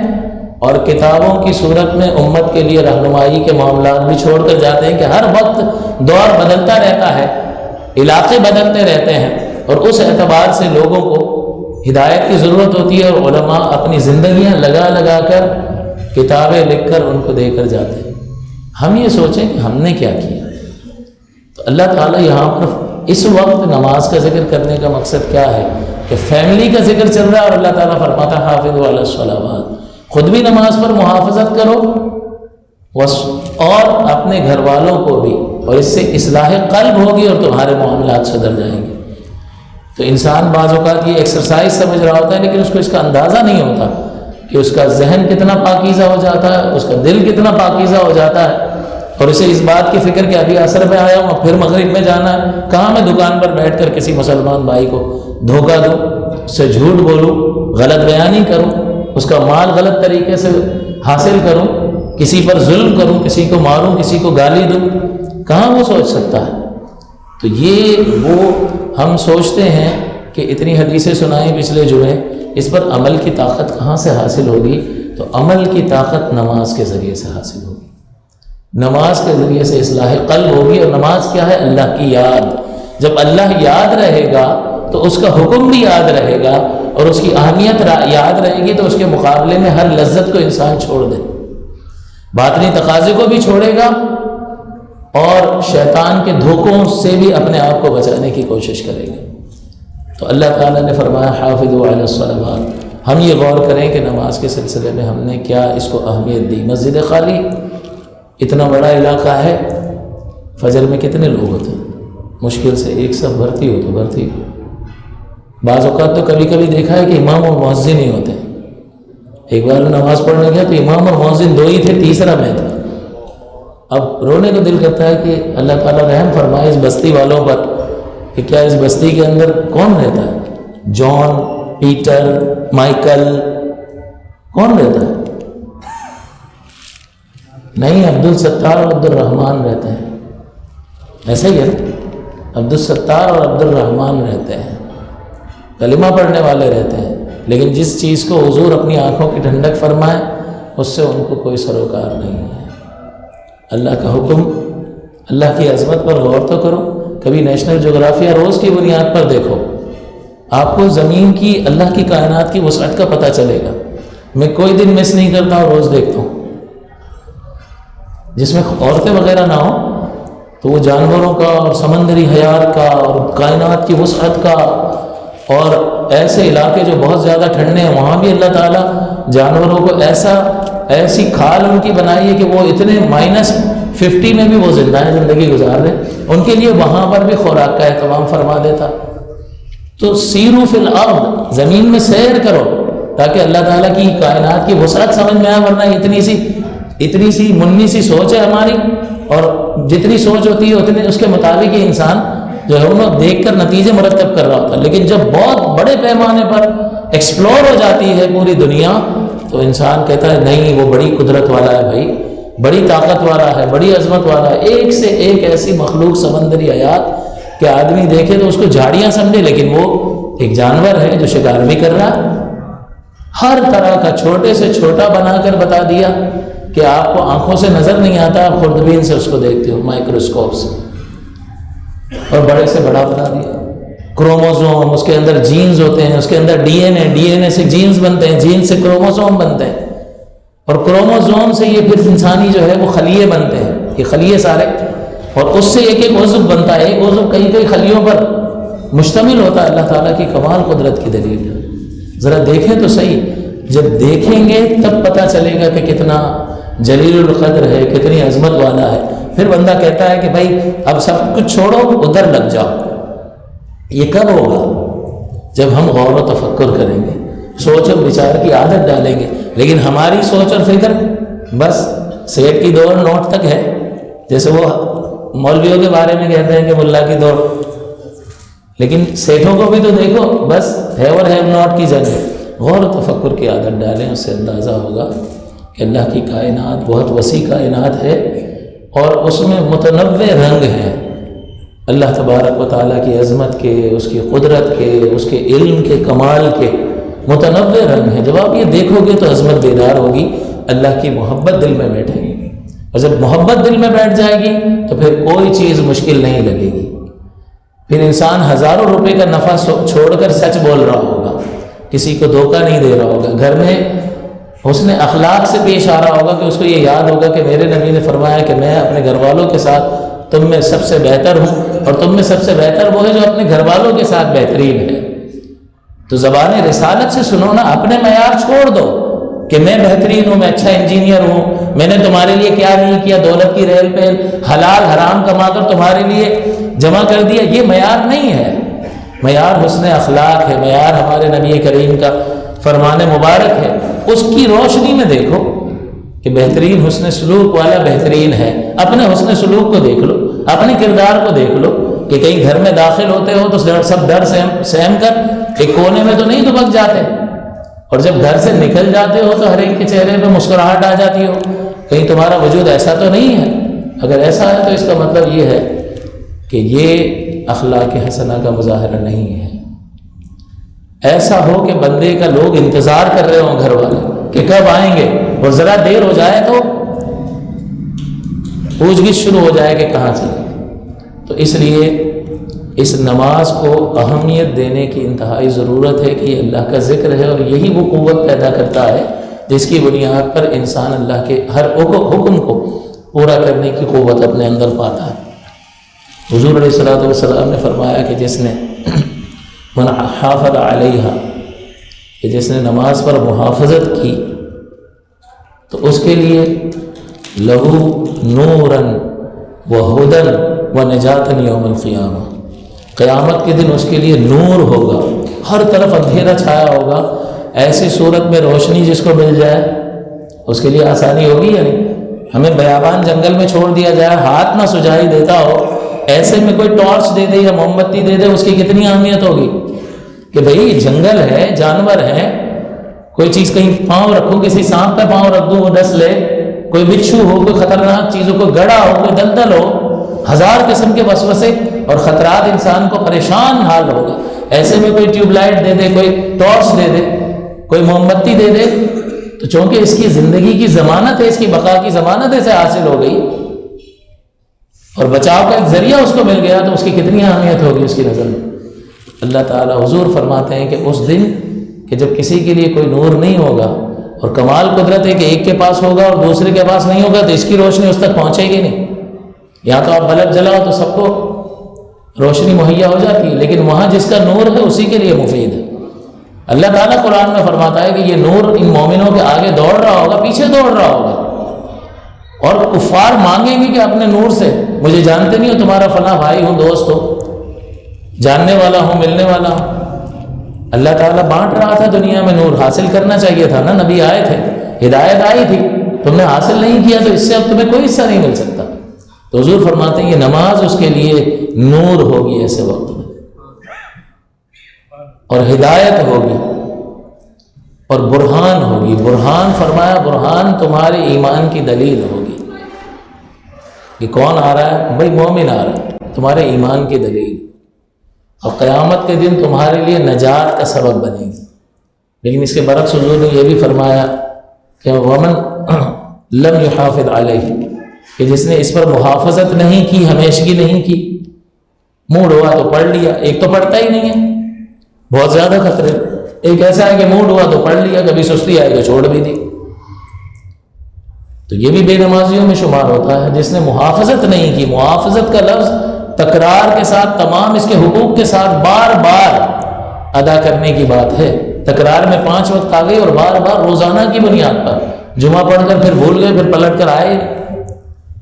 اور کتابوں کی صورت میں امت کے لیے رہنمائی کے معاملات بھی چھوڑ کر جاتے ہیں کہ ہر وقت دور بدلتا رہتا ہے، علاقے بدلتے رہتے ہیں، اور اس اعتبار سے لوگوں کو ہدایت کی ضرورت ہوتی ہے، اور علماء اپنی زندگیاں لگا لگا کر کتابیں لکھ کر ان کو دے کر جاتے ہیں۔ ہم یہ سوچیں کہ ہم نے کیا کیا۔ تو اللہ تعالیٰ یہاں پر اس وقت نماز کا ذکر کرنے کا مقصد کیا ہے کہ فیملی کا ذکر چل رہا ہے، اور اللہ تعالیٰ فرماتا ہے حافظوا علی الصلوات، خود بھی نماز پر محافظت کرو اور اپنے گھر والوں کو بھی، اور اس سے اصلاح قلب ہوگی اور تمہارے معاملات سدھر جائیں گے۔ تو انسان بعض اوقات یہ ایکسرسائز سمجھ رہا ہوتا ہے، لیکن اس کو اس کا اندازہ نہیں ہوتا کہ اس کا ذہن کتنا پاکیزہ ہو جاتا ہے، اس کا دل کتنا پاکیزہ ہو جاتا ہے، اور اسے اس بات کی فکر کہ ابھی عصر میں آیا ہوں پھر مغرب میں جانا ہے، کہاں میں دکان پر بیٹھ کر کسی مسلمان بھائی کو دھوکہ دوں، اس سے جھوٹ بولوں، غلط بیانی کروں، اس کا مال غلط طریقے سے حاصل کروں، کسی پر ظلم کروں، کسی کو ماروں، کسی کو گالی دوں، کہاں وہ سوچ سکتا ہے؟ تو یہ وہ ہم سوچتے ہیں کہ اتنی حدیثیں سنائیں پچھلے جمعے، اس پر عمل کی طاقت کہاں سے حاصل ہوگی؟ تو عمل کی طاقت نماز کے ذریعے سے حاصل ہوگی، نماز کے ذریعے سے اصلاح قلب ہوگی۔ اور نماز کیا ہے؟ اللہ کی یاد۔ جب اللہ یاد رہے گا تو اس کا حکم بھی یاد رہے گا، اور اس کی اہمیت یاد رہے گی، تو اس کے مقابلے میں ہر لذت کو انسان چھوڑ دے، باطنی تقاضے کو بھی چھوڑے گا، اور شیطان کے دھوکوں سے بھی اپنے آپ کو بچانے کی کوشش کرے گا۔ تو اللہ تعالیٰ نے فرمایا حافظوا علی الصلوات۔ ہم یہ غور کریں کہ نماز کے سلسلے میں ہم نے کیا اس کو اہمیت دی۔ مسجد خالی، اتنا بڑا علاقہ ہے، فجر میں کتنے لوگ ہوتے ہیں؟ مشکل سے ایک صف بھرتی ہو تو بھرتی ہو۔ بعض اوقات تو کبھی کبھی دیکھا ہے کہ امام اور مؤذن ہی ہوتے ہیں۔ ایک بار نماز پڑھنے گیا تو امام اور مؤذن دو ہی تھے، تیسرا میں تھا۔ اب رونے کو دل کرتا ہے کہ اللہ تعالیٰ رحم فرمائے اس بستی والوں پر، کہ کیا اس بستی کے اندر کون رہتا ہے؟ جان، پیٹر، مائیکل، کون رہتا ہے؟ نہیں، عبدالستار اور عبدالرحمن رہتے ہیں، ایسا ہی ہے نا؟ عبدالستار اور عبدالرحمن رہتے ہیں، کلمہ پڑھنے والے رہتے ہیں، لیکن جس چیز کو حضور اپنی آنکھوں کی ٹھنڈک فرمائے اس سے ان کو کوئی سروکار نہیں ہے۔ اللہ کا حکم، اللہ کی عظمت پر غور تو کرو، کبھی نیشنل جغرافیہ روز کی بنیاد پر دیکھو، آپ کو زمین کی، اللہ کی کائنات کی وسعت کا پتہ چلے گا۔ میں کوئی دن مس نہیں کرتا ہوں، روز دیکھتا ہوں، جس میں عورتیں وغیرہ نہ ہوں تو وہ جانوروں کا اور سمندری حیات کا اور کائنات کی وسعت کا، اور ایسے علاقے جو بہت زیادہ ٹھنڈے ہیں وہاں بھی اللہ تعالیٰ جانوروں کو ایسی کھال ان کی بنائی ہے کہ وہ اتنے -50 میں بھی وہ زندہ ہیں، زندگی گزار رہے ہیں، ان کے لیے وہاں پر بھی خوراک کا اہتمام فرما دیتا۔ تو سیروا فی الارض، زمین میں سیر کرو تاکہ اللہ تعالیٰ کی کائنات کی وسعت سمجھ میں آئے، ورنہ اتنی سی منی سی سوچ ہے ہماری، اور جتنی سوچ ہوتی ہے اتنے اس کے مطابق ہی انسان جو ہے وہ دیکھ کر نتیجے مرتب کر رہا ہوتا ہے۔ لیکن جب بہت بڑے پیمانے پر ایکسپلور ہو جاتی ہے پوری دنیا تو انسان کہتا ہے نہیں، وہ بڑی قدرت والا ہے بھائی، بڑی طاقت والا ہے، بڑی عظمت والا ہے۔ ایک سے ایک ایسی مخلوق سمندری حیات کہ آدمی دیکھے تو اس کو جھاڑیاں سمجھے، لیکن وہ ایک جانور ہے جو شکار بھی کر رہا ہے۔ ہر طرح کا چھوٹے سے چھوٹا بنا کر بتا دیا کہ آپ کو آنکھوں سے نظر نہیں آتا، آپ خوردبین سے اس کو دیکھتے ہو، مائکروسکوپ سے، اور بڑے سے بڑا بنا دیا۔ کروموزوم، اس کے اندر جینز ہوتے ہیں، اس کے اندر ڈی این اے سے جینز بنتے ہیں، جینز سے کروموزوم بنتے ہیں، اور کروموزوم سے یہ پھر انسانی جو ہے وہ خلیے بنتے ہیں، یہ خلیے سارے، اور اس سے ایک ایک عضو بنتا ہے، ایک عضو کئی خلیوں پر مشتمل ہوتا ہے۔ اللہ تعالیٰ کی کمال قدرت کی دلیل ہے۔ ذرا دیکھیں تو صحیح، جب دیکھیں گے تب پتہ چلے گا کہ کتنا جلیل القدر ہے، کتنی عظمت والا ہے۔ پھر بندہ کہتا ہے کہ بھائی اب سب کچھ چھوڑو، ادھر لگ جاؤ۔ یہ کب ہوگا؟ جب ہم غور و تفکر کریں گے، سوچ و بچار کی عادت ڈالیں گے. لیکن ہماری سوچ اور فکر بس سیٹ کی دوڑ نوٹ تک ہے. جیسے وہ مولویوں کے بارے میں کہتے ہیں کہ ملا کی دوڑ، لیکن سیٹھوں کو بھی تو دیکھو، بس ہیو اور ہیو ناٹ کی جنگ ہے. غور و تفکر کی عادت ڈالیں، اس سے اندازہ ہوگا کہ اللہ کی کائنات بہت وسیع کائنات ہے اور اس میں متنوع رنگ ہیں. اللہ تبارک و تعالیٰ کی عظمت کے، اس کی قدرت کے، اس کے علم کے کمال کے متنوع رنگ ہیں. جب آپ یہ دیکھو گے تو عظمت بیدار ہوگی، اللہ کی محبت دل میں بیٹھے گی، اور جب محبت دل میں بیٹھ جائے گی تو پھر کوئی چیز مشکل نہیں لگے گی. پھر انسان ہزاروں روپے کا نفع چھوڑ کر سچ بول رہا ہوگا، کسی کو دھوکہ نہیں دے رہا ہوگا، گھر میں حسن اخلاق سے پیش آ رہا ہوگا کہ اس کو یہ یاد ہوگا کہ میرے نبی نے فرمایا کہ میں اپنے گھر والوں کے ساتھ تم میں سب سے بہتر ہوں، اور تم میں سب سے بہتر وہ ہے جو اپنے گھر والوں کے ساتھ بہترین ہے. تو زبان رسالت سے سنو نا، اپنے معیار چھوڑ دو کہ میں بہترین ہوں، میں اچھا انجینئر ہوں، میں نے تمہارے لیے کیا نہیں کیا، دولت کی ریل پہ حلال حرام کما کر تمہارے لیے جمع کر دیا. یہ معیار نہیں ہے، معیار حسن اخلاق ہے، معیار ہمارے نبی کریم کا فرمان مبارک ہے. اس کی روشنی میں دیکھو کہ بہترین حسن سلوک والا بہترین ہے. اپنے حسن سلوک کو دیکھ لو، اپنے کردار کو دیکھ لو کہ کہیں گھر میں داخل ہوتے ہو تو سب ڈر سہم کر ایک کونے میں تو نہیں دبک جاتے، اور جب گھر سے نکل جاتے ہو تو ہر ایک کے چہرے پہ مسکراہٹ آ جاتی ہو. کہیں تمہارا وجود ایسا تو نہیں ہے؟ اگر ایسا ہے تو اس کا مطلب یہ ہے کہ یہ اخلاق حسنہ کا مظاہرہ نہیں ہے. ایسا ہو کہ بندے کا لوگ انتظار کر رہے ہوں، گھر والے، کہ کب آئیں گے، اور ذرا دیر ہو جائے تو پوچھ گچھ شروع ہو جائے کہ کہاں چلے. تو اس لیے اس نماز کو اہمیت دینے کی انتہائی ضرورت ہے کہ یہ اللہ کا ذکر ہے، اور یہی وہ قوت پیدا کرتا ہے جس کی بنیاد پر انسان اللہ کے ہر حکم کو پورا کرنے کی قوت اپنے اندر پاتا ہے. حضور علیہ الصلوۃ والسلام نے فرمایا کہ جس نے من حافظ علیہا، کہ جس نے نماز پر محافظت کی تو اس کے لیے لہو نوراً و ہدن و نجاتن یوم القیامہ، قیامت کے دن اس کے لیے نور ہوگا، ہر طرف اندھیرا چھایا ہوگا، ایسی صورت میں روشنی جس کو مل جائے اس کے لیے آسانی ہوگی یا نہیں؟ ہمیں بیابان جنگل میں چھوڑ دیا جائے، ہاتھ نہ سجائی دیتا ہو، ایسے میں کوئی ٹارچ دے دے یا موم بتی دے دے، اس کی کتنی اہمیت ہوگی کہ بھئی جنگل ہے، جانور ہیں، کوئی چیز کہیں پاؤں رکھو، کسی سانپ پہ پاؤں رکھ دو وہ ڈس لے، کوئی بچھو ہو، کوئی خطرناک چیزوں کو گڑا ہو، کوئی دلدل ہو، ہزار قسم کے وسوسے اور خطرات انسان کو پریشان حال ہوگا. ایسے میں کوئی ٹیوب لائٹ دے دے، کوئی ٹارچ دے دے، کوئی موم بتی دے دے، تو چونکہ اس کی زندگی کی ضمانت ہے، اس کی بقا کی ضمانت اسے حاصل ہو گئی اور بچاؤ کا ایک ذریعہ اس کو مل گیا، تو اس کی کتنی اہمیت ہوگی اس کی نظر میں. اللہ تعالیٰ حضور فرماتے ہیں کہ اس دن کہ جب کسی کے لیے کوئی نور نہیں ہوگا، اور کمال قدرت ہے کہ ایک کے پاس ہوگا اور دوسرے کے پاس نہیں ہوگا، تو اس کی روشنی اس تک پہنچے گی نہیں. یہاں تو آپ بلب جلاؤ تو سب کو روشنی مہیا ہو جاتی ہے، لیکن وہاں جس کا نور ہے اسی کے لیے مفید ہے. اللہ تعالیٰ قرآن میں فرماتا ہے کہ یہ نور ان مومنوں کے آگے دوڑ رہا ہوگا، پیچھے دوڑ رہا ہوگا، اور کفار مانگیں گے کہ اپنے نور سے مجھے جانتے نہیں ہو، تمہارا فلاں بھائی ہوں، دوست ہو، جاننے والا ہوں، ملنے والا ہوں. اللہ تعالیٰ بانٹ رہا تھا دنیا میں نور، حاصل کرنا چاہیے تھا نا، نبی آئے تھے، ہدایت آئی تھی، تم نے حاصل نہیں کیا تو اس سے اب تمہیں کوئی حصہ نہیں مل سکتا. تو حضور فرماتے ہیں یہ نماز اس کے لیے نور ہوگی ایسے وقت میں، اور ہدایت ہوگی اور برہان ہوگی. برہان فرمایا، برہان تمہارے ایمان کی دلیل ہوگی. کہ کون آ رہا ہے؟ بھائی مومن آ رہا ہے، تمہارے ایمان کی دلیل، اور قیامت کے دن تمہارے لیے نجات کا سبب بنے گی. لیکن اس کے برعکس حضور نے یہ بھی فرمایا کہ ومن لم یحافظ علیہ، کہ جس نے اس پر محافظت نہیں کی، ہمیشگی نہیں کی، موڈ ہوا تو پڑھ لیا. ایک تو پڑھتا ہی نہیں ہے، بہت زیادہ خطرے. ایک ایسا ہے کہ موڈ ہوا تو پڑھ لیا، کبھی سستی آئی تو چھوڑ بھی دی. تو یہ بھی بے نمازیوں میں شمار ہوتا ہے جس نے محافظت نہیں کی. محافظت کا لفظ تکرار کے ساتھ، تمام اس کے حقوق کے ساتھ بار بار ادا کرنے کی بات ہے. تکرار میں 5 وقت آ گئی اور بار بار روزانہ کی بنیاد پر، جمعہ پڑھ کر پھر بھول گئے، پھر پلٹ کر آئے،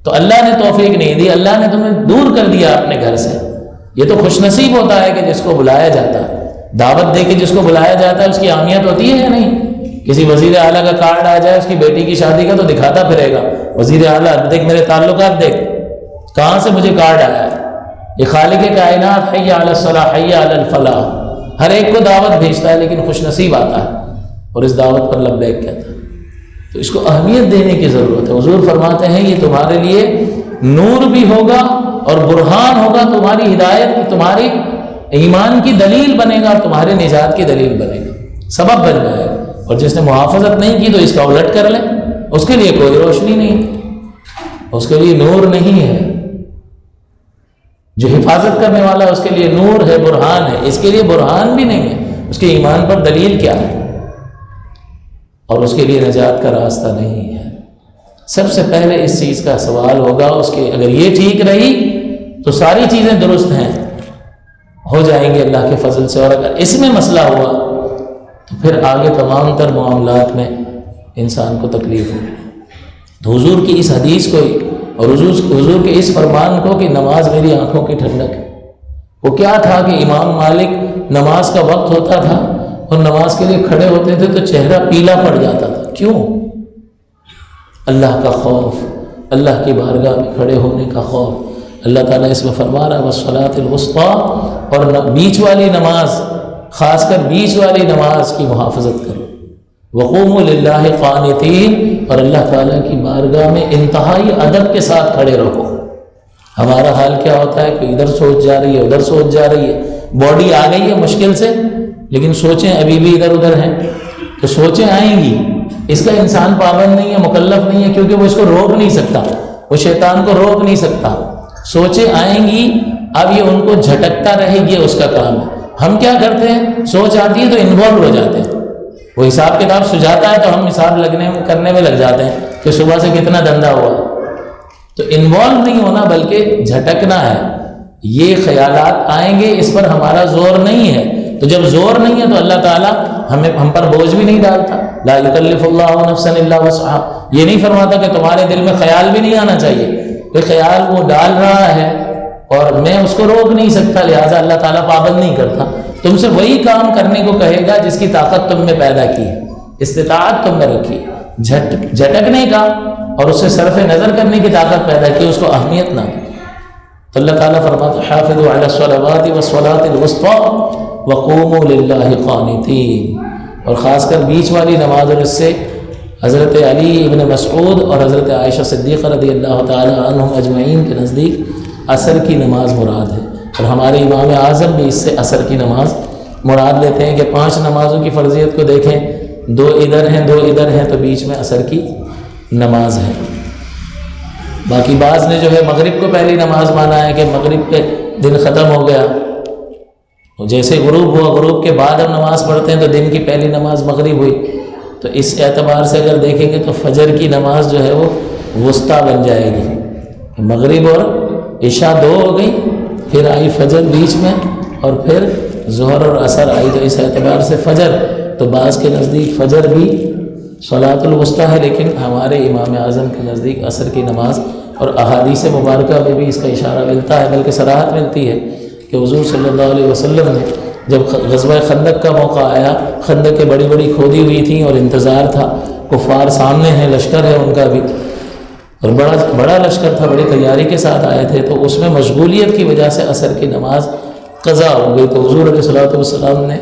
تو اللہ نے توفیق نہیں دی، اللہ نے تمہیں دور کر دیا اپنے گھر سے. یہ تو خوش نصیب ہوتا ہے کہ جس کو بلایا جاتا ہے. دعوت دے کے جس کو بلایا جاتا ہے اس کی اہمیت ہوتی ہے یا نہیں؟ کسی وزیر اعلیٰ کا کارڈ آ جائے اس کی بیٹی کی شادی کا تو دکھاتا پھرے گا، وزیر اعلیٰ دیکھ میرے تعلقات دیکھ، کہاں سے مجھے کارڈ آیا ہے۔ یہ خالق کائنات حی علی الصلاح حی علی الفلاح ہر ایک کو دعوت بھیجتا ہے، لیکن خوش نصیب آتا ہے اور اس دعوت پر لبیک کہتا ہے۔ تو اس کو اہمیت دینے کی ضرورت ہے۔ حضور فرماتے ہیں یہ تمہارے لیے نور بھی ہوگا اور برہان ہوگا، تمہاری ہدایت کی، تمہاری ایمان کی دلیل بنے گا، تمہارے نجات کی دلیل بنے گا، سبب بن جائے گا۔ اور جس نے محافظت نہیں کی تو اس کا الٹ کر لیں، اس کے لیے کوئی روشنی نہیں، اس کے لیے نور نہیں ہے۔ جو حفاظت کرنے والا ہے اس کے لیے نور ہے، برہان ہے، اس کے لیے برہان بھی نہیں ہے، اس کے ایمان پر دلیل کیا ہے، اور اس کے لیے نجات کا راستہ نہیں ہے۔ سب سے پہلے اس چیز کا سوال ہوگا اس کے، اگر یہ ٹھیک رہی تو ساری چیزیں درست ہیں، ہو جائیں گے اللہ کے فضل سے، اور اگر اس میں مسئلہ ہوا تو پھر آگے تمام تر معاملات میں انسان کو تکلیف ہوگی۔ تو حضور کی اس حدیث کو اور حضور کے اس فرمان کو کہ نماز میری آنکھوں کی ٹھنڈک ہے، وہ کیا تھا کہ امام مالک نماز کا وقت ہوتا تھا اور نماز کے لیے کھڑے ہوتے تھے تو چہرہ پیلا پڑ جاتا تھا، کیوں؟ اللہ کا خوف، اللہ کی بارگاہ میں کھڑے ہونے کا خوف۔ اللہ تعالیٰ اس میں فرما رہا ہے وَالصَّلَاةِ الْوُسْطَىٰ، اور بیچ والی نماز، خاص کر بیچ والی نماز کی محافظت کرو۔ وَقُومُوا لِلَّهِ قَانِتِينَ، اور اللہ تعالیٰ کی بارگاہ میں انتہائی ادب کے ساتھ کھڑے رہو۔ ہمارا حال کیا ہوتا ہے کہ ادھر سوچ جا رہی ہے، ادھر سوچ جا رہی ہے، باڈی آ گئی ہے مشکل سے، لیکن سوچیں ابھی بھی ادھر ادھر ہیں، تو سوچیں آئیں گی۔ اس کا انسان پابند نہیں ہے، مکلف نہیں ہے، کیونکہ وہ اس کو روک نہیں سکتا، وہ شیطان کو روک نہیں سکتا۔ سوچیں آئیں گی، اب یہ ان کو جھٹکتا رہے گی، اس کا کام ہے۔ ہم کیا کرتے ہیں، سوچ آتی ہے تو انوالو ہو جاتے ہیں، وہ حساب کتاب سجاتا ہے تو ہم حساب کرنے میں لگ جاتے ہیں کہ صبح سے کتنا دھندا ہوا۔ تو انوالو نہیں ہونا بلکہ جھٹکنا ہے۔ یہ خیالات آئیں گے، اس پر ہمارا زور نہیں ہے، تو جب زور نہیں ہے تو اللہ تعالیٰ ہم پر بوجھ بھی نہیں ڈالتا۔ لا یکلف اللہ نفسا الا وسعها، یہ نہیں فرماتا کہ تمہارے دل میں خیال بھی نہیں آنا چاہیے، کہ خیال وہ ڈال رہا ہے اور میں اس کو روک نہیں سکتا، لہٰذا اللہ تعالیٰ پابند نہیں کرتا۔ تم سے وہی کام کرنے کو کہے گا جس کی طاقت تم نے پیدا کی ہے، استطاعت تم نے رکھی، جھٹکنے کا اور اس سے صرف نظر کرنے کی طاقت پیدا کی، اس کو اہمیت نہ دی۔ تو اللہ تعالیٰ فرماتا ہے حافظوا علی الصلوات والصلاة الوسطى وقوموا للہ قانتین، اور خاص کر بیچ والی نماز، اور اس سے حضرت علی ابن مسعود اور حضرت عائشہ صدیقہ رضی اللہ تعالی عنہم اجمعین کے نزدیک عصر کی نماز مراد ہے، اور ہمارے امام اعظم بھی اس سے عصر کی نماز مراد لیتے ہیں کہ 5 نمازوں کی فرضیت کو دیکھیں، 2 ادھر ہیں 2 ادھر ہیں، تو بیچ میں عصر کی نماز ہے۔ باقی بعض نے جو ہے مغرب کو پہلی نماز مانا ہے کہ مغرب پہ دن ختم ہو گیا، جیسے غروب ہوا، غروب کے بعد ہم نماز پڑھتے ہیں تو دن کی پہلی نماز مغرب ہوئی، تو اس اعتبار سے اگر دیکھیں گے تو فجر کی نماز جو ہے وہ وسطیٰ بن جائے گی، مغرب اور عشاء 2 ہو گئی، پھر آئی فجر بیچ میں، اور پھر ظہر اور عصر آئی، تو اس اعتبار سے فجر، تو بعض کے نزدیک فجر بھی صلاۃ الوسطیٰ ہے، لیکن ہمارے امام اعظم کے نزدیک عصر کی نماز، اور احادیث مبارکہ میں بھی اس کا اشارہ ملتا ہے، بلکہ صراحت ملتی ہے کہ حضور صلی اللہ علیہ وسلم نے جب غزوہ خندق کا موقع آیا، خندقیں بڑی بڑی کھودی ہوئی تھیں اور انتظار تھا، کفار سامنے ہیں، لشکر ہے ان کا بھی، اور بڑا لشکر تھا، بڑی تیاری کے ساتھ آئے تھے، تو اس میں مشغولیت کی وجہ سے عصر کی نماز قضا ہو گئی، تو حضور علیہ الصلوۃ والسلام نے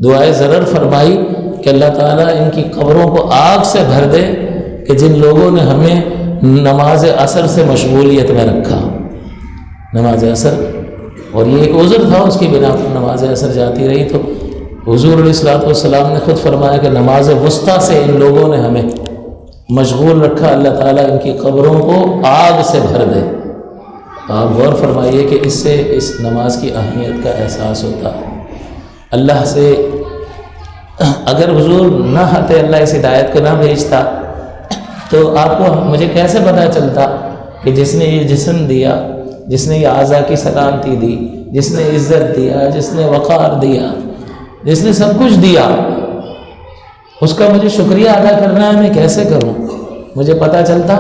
دعائے ضرر فرمائی کہ اللہ تعالیٰ ان کی قبروں کو آگ سے بھر دے کہ جن لوگوں نے ہمیں نماز عصر سے مشغولیت میں رکھا، نماز عصر، اور یہ ایک عذر تھا اس کی بنا پر نماز عصر جاتی رہی، تو حضور علیہ الصلوۃ والسلام نے خود فرمایا کہ نماز وسطیٰ سے ان لوگوں نے ہمیں مشغول رکھا، اللہ تعالیٰ ان کی قبروں کو آگ سے بھر دے۔ تو آپ غور فرمائیے کہ اس سے اس نماز کی اہمیت کا احساس ہوتا ہے۔ اللہ سے اگر حضور نہ آتے، اللہ اس ہدایت کو نہ بھیجتا، تو آپ کو مجھے کیسے پتہ چلتا کہ جس نے یہ جسم دیا، جس نے یہ اعضاء کی سلامتی دی، جس نے عزت دیا، جس نے وقار دیا، جس نے سب کچھ دیا، اس کا مجھے شکریہ ادا کرنا ہے، میں کیسے کروں؟ مجھے پتہ چلتا۔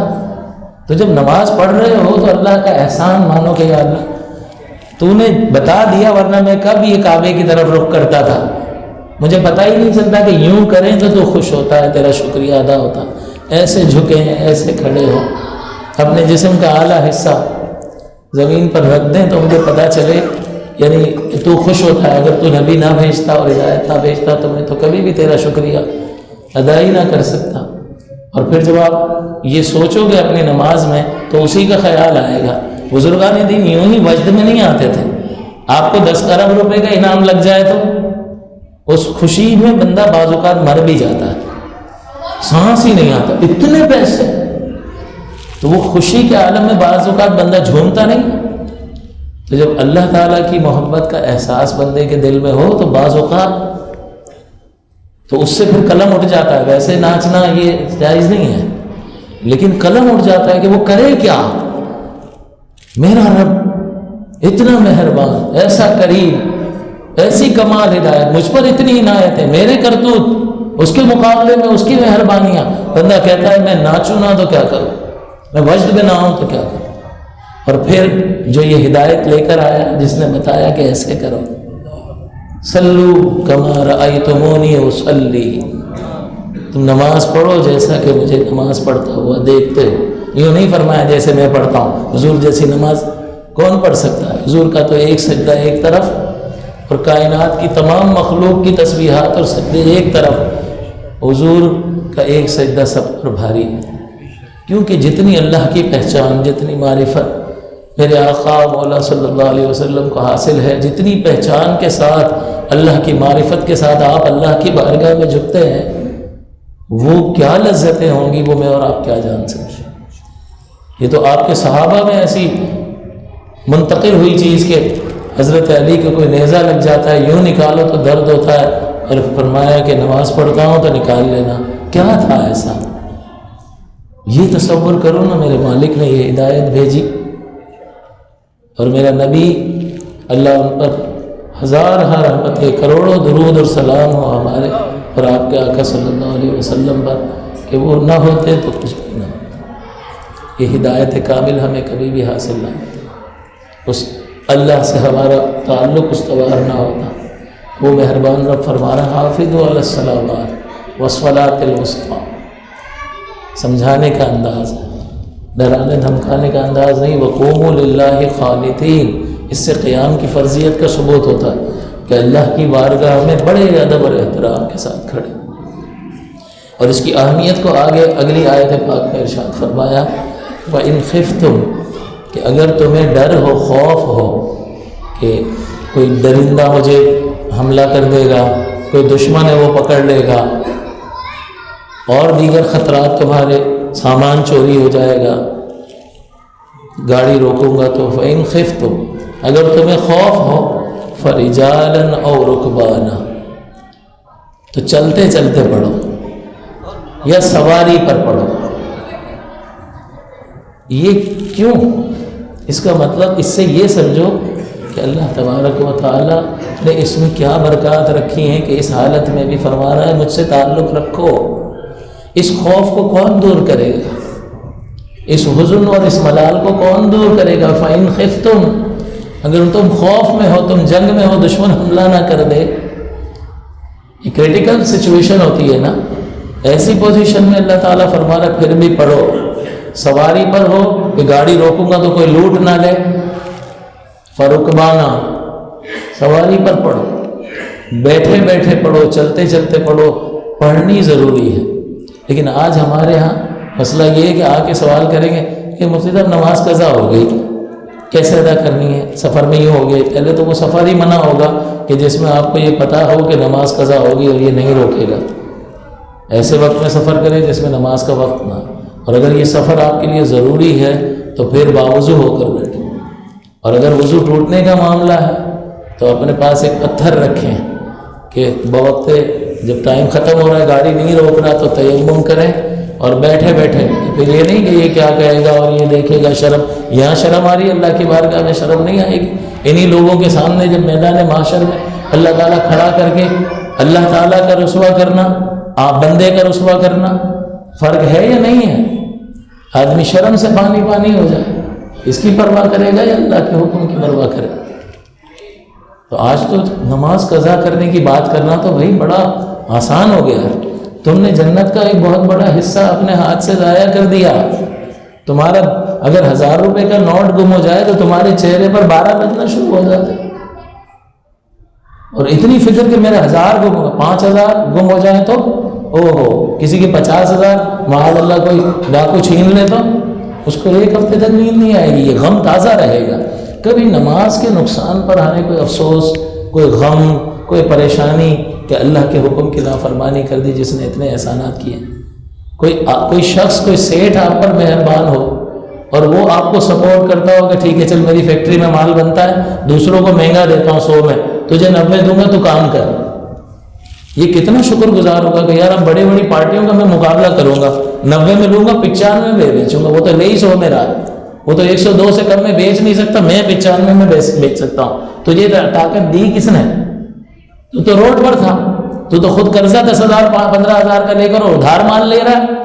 تو جب نماز پڑھ رہے ہو تو اللہ کا احسان مانو کہ یا اللہ تو نے بتا دیا، ورنہ میں کب یہ کعبے کی طرف رخ کرتا تھا، مجھے پتہ ہی نہیں چلتا کہ یوں کریں تو خوش ہوتا ہے، تیرا شکریہ ادا ہوتا، ایسے جھکے ہیں، ایسے کھڑے ہو، اپنے جسم کا اعلیٰ حصہ زمین پر رکھ دیں تو مجھے پتہ چلے یعنی تو خوش ہوتا ہے۔ اگر تو نبی نہ بھیجتا اور ہدایت نہ بھیجتا تو میں تو کبھی بھی تیرا شکریہ ادا ہی نہ کر سکتا۔ اور پھر جب آپ یہ سوچو گے اپنی نماز میں تو اسی کا خیال آئے گا۔ بزرگان دین یوں ہی وجد میں نہیں آتے تھے۔ آپ کو 10 ارب روپے کا انعام لگ جائے تو اس خوشی میں بندہ بعض اوقات مر بھی جاتا ہے، سانس ہی نہیں آتا، اتنے پیسے۔ تو وہ خوشی کے عالم میں بعض اوقات بندہ جھومتا نہیں۔ تو جب اللہ تعالیٰ کی محبت کا احساس بندے کے دل میں ہو تو بعض اوقات تو اس سے پھر قلم اٹھ جاتا ہے۔ ویسے ناچنا یہ جائز نہیں ہے، لیکن قلم اٹھ جاتا ہے کہ وہ کرے کیا۔ میرا رب اتنا مہربان، ایسا کریم، ایسی کمال ہدایت، مجھ پر اتنی عنایت ہے، میرے کرتوت اس کے مقابلے میں اس کی مہربانیاں۔ بندہ کہتا ہے میں ناچوں نہ تو کیا کروں، میں وجد میں نہ ہوں تو کیا کروں۔ اور پھر جو یہ ہدایت لے کر آیا، جس نے بتایا کہ ایسے کرو، صلو کما رأیتمونی اصلی، تم نماز پڑھو جیسا کہ مجھے نماز پڑھتا ہوا دیکھتے ہو۔ یوں نہیں فرمایا جیسے میں پڑھتا ہوں، حضور جیسی نماز کون پڑھ سکتا ہے؟ حضور کا تو ایک سجدہ ایک طرف، اور کائنات کی تمام مخلوق کی تسبیحات اور سجدے ایک طرف، حضور کا ایک سجدہ سب پر بھاری ہے۔ کیونکہ جتنی اللہ کی پہچان، جتنی معرفت میرے آقا مولا صلی اللہ علیہ وسلم کو حاصل ہے، جتنی پہچان کے ساتھ اللہ کی معرفت کے ساتھ آپ اللہ کی بارگاہ میں جھکتے ہیں، وہ کیا لذتیں ہوں گی وہ میں اور آپ کیا جان سکتے ہیں۔ یہ تو آپ کے صحابہ میں ایسی منتقل ہوئی چیز کہ حضرت علی کو کوئی نیزہ لگ جاتا ہے، یوں نکالو تو درد ہوتا ہے، اور فرمایا کہ نماز پڑھتا ہوں تو نکال لینا۔ کیا تھا ایسا؟ یہ تصور کرو نا، میرے مالک نے یہ ہدایت بھیجی اور میرا نبی، اللہ ان پر ہزارہ رحمتیں، کروڑوں درود اور سلام ہو ہمارے اور آپ کے آقا صلی اللہ علیہ وسلم پر، کہ وہ نہ ہوتے تو کچھ بھی نہ ہوتا۔ یہ ہدایت کامل ہمیں کبھی بھی حاصل نہ ہوتی، اس اللہ سے ہمارا تعلق استوار نہ ہوتا۔ وہ مہربان رب فرما رہا، حافظوا علی الصلوات والصلاۃ الوسطیٰ، سمجھانے کا انداز ہے، ڈرانے دھمکانے کا انداز نہیں۔ وقوموا للہ قانتین، اس سے قیام کی فرضیت کا ثبوت ہوتا ہے کہ اللہ کی بارگاہ میں بڑے ادب اور احترام کے ساتھ کھڑے۔ اور اس کی اہمیت کو آگے اگلی آیت پاک میں ارشاد فرمایا، وَإِنْ خِفْتُمْ، کہ اگر تمہیں ڈر ہو، خوف ہو کہ کوئی درندہ مجھے حملہ کر دے گا، کوئی دشمن ہے وہ پکڑ لے گا، اور دیگر خطرات، تمہارے سامان چوری ہو جائے گا، گاڑی روکوں گا تو فَإِنْ خِفْتُمْ، اگر تمہیں خوف ہو فَرِجَالًا أَوْ رُكْبَانًا، تو چلتے چلتے پڑھو یا سواری پر پڑھو۔ یہ کیوں؟ اس کا مطلب اس سے یہ سمجھو کہ اللہ تبارک و تعالیٰ نے اس میں کیا برکات رکھی ہیں کہ اس حالت میں بھی فرما رہا ہے مجھ سے تعلق رکھو۔ اس خوف کو کون دور کرے گا؟ اس حزن اور اس ملال کو کون دور کرے گا؟ فَإِنْ خِفْتُمْ، اگر تم خوف میں ہو، تم جنگ میں ہو، دشمن حملہ نہ کر دے، یہ کریٹیکل سچویشن ہوتی ہے نا، ایسی پوزیشن میں اللہ تعالیٰ فرما رہا پھر بھی پڑھو۔ سواری پر ہو کہ گاڑی روکوں گا تو کوئی لوٹ نہ لے، فرقبانہ، سواری پر پڑھو، بیٹھے بیٹھے پڑھو، چلتے چلتے پڑھو، پڑھنی ضروری ہے۔ لیکن آج ہمارے ہاں مسئلہ یہ ہے کہ آ کے سوال کریں گے کہ مفتی صاحب نماز قضا ہو گئی، کیسے ادا کرنی ہے؟ سفر میں یوں ہو گئی۔ پہلے تو وہ سفر ہی منع ہوگا کہ جس میں آپ کو یہ پتہ ہو کہ نماز قضا ہوگی اور یہ نہیں روکے گا۔ ایسے وقت میں سفر کریں جس میں نماز کا وقت نہ، اور اگر یہ سفر آپ کے لیے ضروری ہے تو پھر باوضو ہو کر بیٹھیں، اور اگر وضو ٹوٹنے کا معاملہ ہے تو اپنے پاس ایک پتھر رکھیں کہ بوقت جب ٹائم ختم ہو رہا ہے، گاڑی نہیں روک رہا تو تیمم کریں، اور بیٹھے بیٹھے پھر یہ نہیں کہ یہ کیا کہے گا اور یہ دیکھے گا، شرم، یہاں شرم آ رہی ہے، اللہ کی بارگاہ میں شرم نہیں آئے گی۔ انہی لوگوں کے سامنے جب میدان معاشر میں اللہ تعالیٰ کھڑا کر کے اللہ تعالیٰ کا رسوا کرنا، آپ بندے کا رسوا کرنا، فرق ہے یا نہیں ہے؟ آدمی شرم سے پانی پانی ہو جائے، اس کی پرواہ کرے گا یا اللہ کے حکم کی پرواہ کرے گا؟ تو آج تو نماز قضا کرنے کی بات کرنا تو بھائی بڑا آسان ہو گیا. تم نے جنت کا ایک بہت بڑا حصہ اپنے ہاتھ سے ضائع کر دیا. تمہارا اگر 1000 روپے کا نوٹ گم ہو جائے تو تمہارے چہرے پر 12 بجنا شروع ہو جاتے, اور اتنی فکر کہ میرے 1000 گم ہو گئے, 5000 گم ہو جائیں تو او ہو, کسی کے 50,000 معاذ اللہ کوئی ڈاکو چھین لے تو اس کو ایک ہفتے تک نیند نہیں آئے گی, یہ غم تازہ رہے گا. کبھی نماز کے نقصان پر ہمیں کوئی افسوس, کوئی غم, کوئی پریشانی کہ اللہ کے حکم کی نافرمانی کر دی جس نے اتنے احسانات کیے. کوئی شخص, کوئی سیٹھ آپ پر مہربان ہو اور وہ آپ کو سپورٹ کرتا ہو کہ ٹھیک ہے چل میری فیکٹری میں مال بنتا ہے, دوسروں کو مہنگا دیتا ہوں 100 میں, تجھے 90 دوں گا تو کام کر. یہ کتنا شکر گزار ہوگا کہ یار اب بڑی بڑی پارٹیوں کا میں مقابلہ کروں گا, 90 میں لوں گا 95 میں بیچوں گا, وہ تو لے ہی 100 میں رہا, وہ تو 102 سے کم میں بیچ نہیں سکتا, میں 95 میں بیچ سکتا ہوں. تجھے طاقت دی کس نے؟ تو روڈ پر تھا, تو خود قرضہ 10,000 15,000 کا لے کر ادھار مال لے رہا ہے,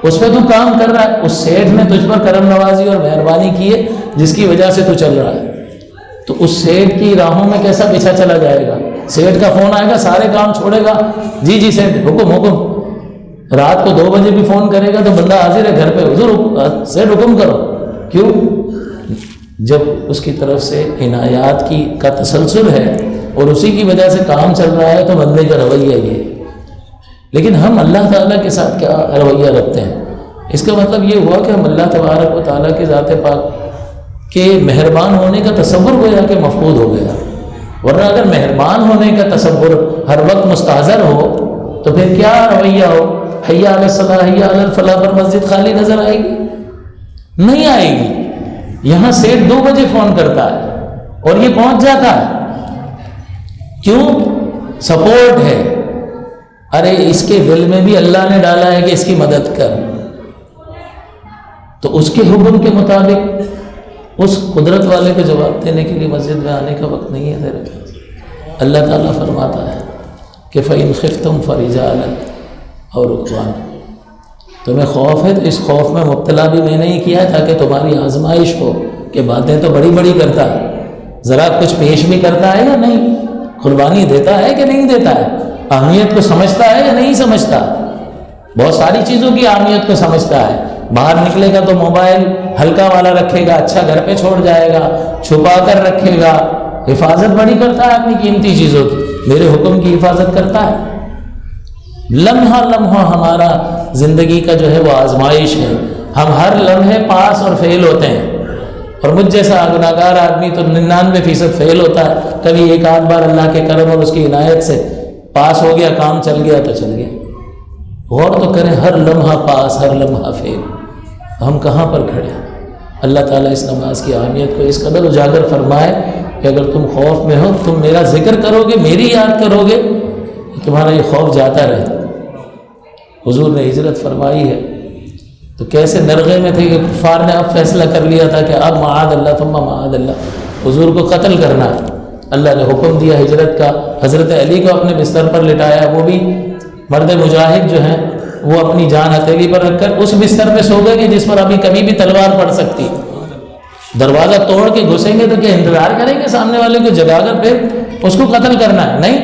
اس پہ تو کام کر رہا ہے. اس سیٹھ نے تجھ پر کرم نوازی اور مہربانی کی ہے جس کی وجہ سے تو چل رہا ہے. تو اس سیٹھ کی راہوں میں کیسا پیچھا چلا جائے گا؟ سیٹھ کا فون آئے گا, سارے کام چھوڑے گا, جی جی سیٹھ حکم. رات کو 2 بجے بھی فون کرے گا تو بندہ حاضر ہے گھر پہ, حضور سیٹھ حکم کرو. کیوں؟ جب اس کی طرف سے عنایات کا تسلسل ہے اور اسی کی وجہ سے کام چل رہا ہے تو بندے کا رویہ یہ ہے. لیکن ہم اللہ تعالیٰ کے ساتھ کیا رویہ رکھتے ہیں؟ اس کا مطلب یہ ہوا کہ ہم اللہ تبارک و تعالیٰ کے ذات پاک کے مہربان ہونے کا تصور گویا کہ مفقود ہو گیا. ورنہ اگر مہربان ہونے کا تصور ہر وقت مستحضر ہو تو پھر کیا رویہ ہو؟ حی علی الصلاۃ حی علی الفلاح پر مسجد خالی نظر آئے گی؟ نہیں آئے گی. یہاں سیٹھ 2 بجے فون کرتا ہے اور یہ پہنچ جاتا ہے. کیوں؟ سپورٹ ہے. ارے اس کے دل میں بھی اللہ نے ڈالا ہے کہ اس کی مدد کر, تو اس کے حکم کے مطابق اس قدرت والے کو جواب دینے کے لیے مسجد میں آنے کا وقت نہیں ہے تیرے پاس. اللہ تعالیٰ فرماتا ہے کہ فَإِنْ خِفْتُمْ فَرِجَالًا أَوْ رُكْبَانًا, تمہیں خوف ہے تو اس خوف میں مبتلا بھی میں نے ہی کیا ہے تاکہ تمہاری آزمائش ہو کہ باتیں تو بڑی بڑی کرتا ہے, ذرا کچھ پیش بھی کرتا ہے یا نہیں, قربانی دیتا ہے کہ نہیں دیتا ہے, اہمیت کو سمجھتا ہے یا نہیں سمجھتا. بہت ساری چیزوں کی اہمیت کو سمجھتا ہے. باہر نکلے گا تو موبائل ہلکا والا رکھے گا, اچھا گھر پہ چھوڑ جائے گا, چھپا کر رکھے گا, حفاظت بڑی کرتا ہے اپنی قیمتی چیزوں کی, میرے حکم کی حفاظت کرتا ہے. لمحہ لمحہ ہمارا زندگی کا جو ہے وہ آزمائش ہے. ہم ہر لمحے پاس اور فیل ہوتے ہیں, اور مجھ جیسا گناہگار آدمی تو 99% فیل ہوتا ہے. کبھی ایک آدھ بار اللہ کے کرم اور اس کی عنایت سے پاس ہو گیا, کام چل گیا تو چل گیا. غور تو کریں, ہر لمحہ پاس, ہر لمحہ فیل. ہم کہاں پر کھڑے ہیں؟ اللہ تعالیٰ اس نماز کی اہمیت کو اس قدر اجاگر فرمائے کہ اگر تم خوف میں ہو, تم میرا ذکر کرو گے, میری یاد کرو گے, تمہارا یہ خوف جاتا رہے. حضور نے ہجرت فرمائی ہے تو کیسے نرغے میں تھے کہ کفار نے اب فیصلہ کر لیا تھا کہ اب معاذ اللہ ثم معاذ اللہ, حضور کو قتل کرنا ہے. اللہ نے حکم دیا ہجرت کا, حضرت علی کو اپنے بستر پر لٹایا, وہ بھی مرد مجاہد جو ہیں وہ اپنی جان ہتھیلی پر رکھ کر اس بستر پہ سو گئے کہ جس پر ابھی کبھی بھی تلوار پڑ سکتی. دروازہ توڑ کے گھسیں گے تو کیا انتظار کریں گے سامنے والے کو جگا کر پھر اس کو قتل کرنا ہے؟ نہیں,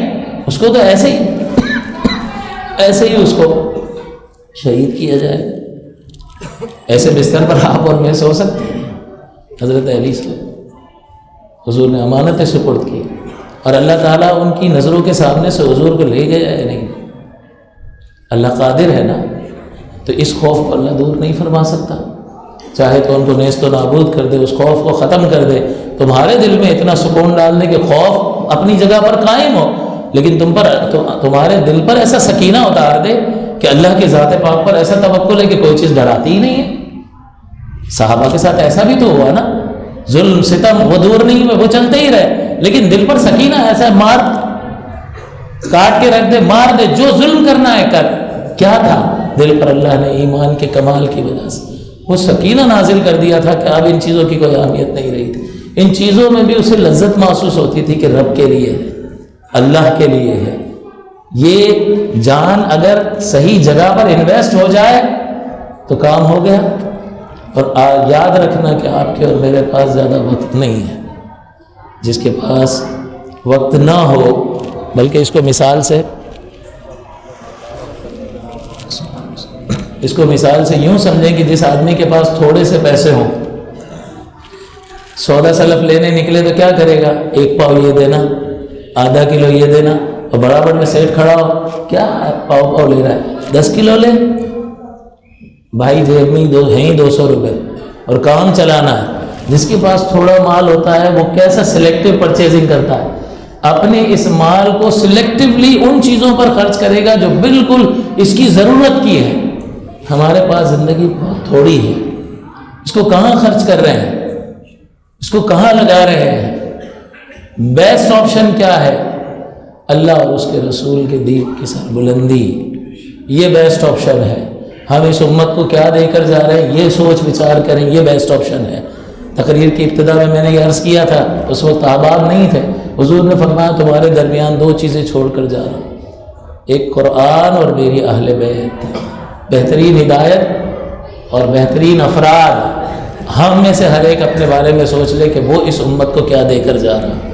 اس کو تو ایسے ہی اس کو شہید کیا جائے گا. ایسے بستر پر آپ اور میں سو سکتے ہیں؟ حضرت علی سے حضور نے امانت سپرد کی, اور اللہ تعالیٰ ان کی نظروں کے سامنے سے حضور کو لے گیا ہے. نہیں, اللہ قادر ہے نا, تو اس خوف کو اللہ دور نہیں فرما سکتا. چاہے تو ان کو نیست و نابود کر دے, اس خوف کو ختم کر دے, تمہارے دل میں اتنا سکون ڈال دے کہ خوف اپنی جگہ پر قائم ہو, لیکن تمہارے دل پر ایسا سکینہ اتار دے کہ اللہ کے ذات پاک پر ایسا توکل ہے کہ کوئی چیز ڈراتی ہی نہیں ہے. صحابہ کے ساتھ ایسا بھی تو ہوا نا, ظلم ستم وہ دور نہیں ہوئے, وہ چلتے ہی رہے, لیکن دل پر سکینہ ایسا ہے, مار کاٹ کے رکھ دے, مار دے, جو ظلم کرنا ہے کر. کیا تھا دل پر؟ اللہ نے ایمان کے کمال کی وجہ سے وہ سکینہ نازل کر دیا تھا کہ اب ان چیزوں کی کوئی اہمیت نہیں رہی تھی. ان چیزوں میں بھی اسے لذت محسوس ہوتی تھی کہ رب کے لیے ہے, اللہ کے لیے ہے. یہ جان اگر صحیح جگہ پر انویسٹ ہو جائے تو کام ہو گیا. اور یاد رکھنا کہ آپ کے اور میرے پاس زیادہ وقت نہیں ہے. جس کے پاس وقت نہ ہو، بلکہ اس کو مثال سے یوں سمجھیں کہ جس آدمی کے پاس تھوڑے سے پیسے ہوں، سودا سلف لینے نکلے تو کیا کرے گا؟ 1 پاؤ یہ دینا، آدھا کلو یہ دینا، اور برابر میں سیٹ کھڑا ہو، کیا پاؤ لے رہا ہے؟ 10 کلو لے بھائی، جیب میں ہیں 200 روپے اور کام چلانا ہے۔ جس کے پاس تھوڑا مال ہوتا ہے وہ کیسا سلیکٹیو پرچیزنگ کرتا ہے، اپنے اس مال کو سلیکٹیولی ان چیزوں پر خرچ کرے گا جو بالکل اس کی ضرورت کی ہے۔ ہمارے پاس زندگی بہت تھوڑی ہے، اس کو کہاں خرچ کر رہے ہیں، اس کو کہاں لگا رہے ہیں؟ بیسٹ آپشن کیا ہے؟ اللہ اور اس کے رسول کے دین کی سربلندی، یہ بیسٹ آپشن ہے۔ ہم اس امت کو کیا دے کر جا رہے ہیں، یہ سوچ وچار کریں، یہ بیسٹ آپشن ہے۔ تقریر کی ابتدا میں نے یہ عرض کیا تھا، اس وقت احباب نہیں تھے، حضور نے فرمایا تمہارے درمیان 2 چیزیں چھوڑ کر جا رہا ہوں، ایک قرآن اور میری اہل بیت۔ بہترین ہدایت اور بہترین افراد، ہم میں سے ہر ایک اپنے بارے میں سوچ لے کہ وہ اس امت کو کیا دے کر جا رہا ہے۔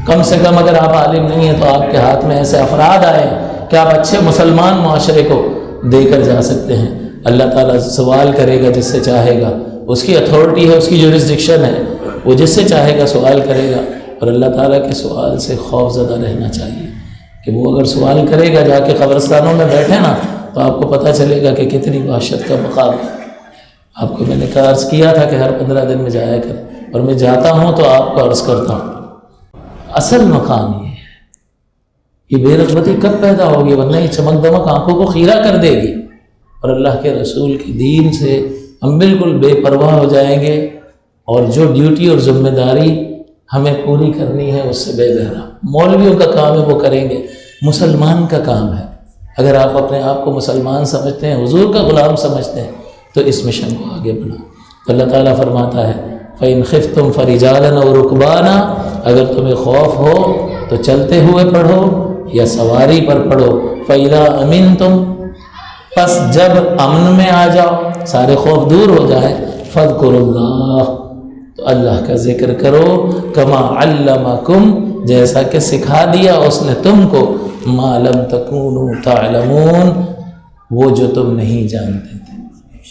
کم سے کم اگر آپ عالم نہیں ہیں تو آپ کے ہاتھ میں ایسے افراد آئے کہ آپ اچھے مسلمان معاشرے کو دے کر جا سکتے ہیں۔ اللہ تعالیٰ سوال کرے گا جس سے چاہے گا، اس کی اتھارٹی ہے، اس کی جورسڈکشن ہے، وہ جس سے چاہے گا سوال کرے گا۔ اور اللہ تعالیٰ کے سوال سے خوف زدہ رہنا چاہیے کہ وہ اگر سوال کرے گا، جا کے قبرستانوں میں بیٹھے نا، تو آپ کو پتہ چلے گا کہ کتنی وحشت کا مقام ہے۔ آپ کو میں نے عرض کیا تھا کہ ہر 15 دن میں جایا کریں، اور میں جاتا ہوں تو آپ کو عرض کرتا ہوں اصل مقام یہ ہے۔ یہ بے رغبتی کب پیدا ہوگی؟ ورنہ یہ چمک دمک آنکھوں کو خیرہ کر دے گی، اور اللہ کے رسول کے دین سے ہم بالکل بے پرواہ ہو جائیں گے، اور جو ڈیوٹی اور ذمہ داری ہمیں پوری کرنی ہے اس سے بے بہرا۔ مولویوں کا کام ہے وہ کریں گے، مسلمان کا کام ہے۔ اگر آپ اپنے آپ کو مسلمان سمجھتے ہیں، حضور کا غلام سمجھتے ہیں، تو اس مشن کو آگے بڑھاؤ۔ تو اللہ تعالیٰ فرماتا ہے فَإِنْ خِفْتُمْ فَرِجَالًا أَوْ رُكْبَانًا، اگر تمہیں خوف ہو تو چلتے ہوئے پڑھو یا سواری پر پڑھو۔ فَإِذَا أَمِنْتُمْ، پس جب امن میں آ جاؤ، سارے خوف دور ہو جائے، فَاذْكُرُوا اللَّهَ، تو اللہ کا ذکر کرو، كَمَا عَلَّمَكُمْ، جیسا کہ سکھا دیا اس نے تم کو، مَا لَمْ تَكُونُوا تَعْلَمُونَ، وہ جو تم نہیں جانتے تھے۔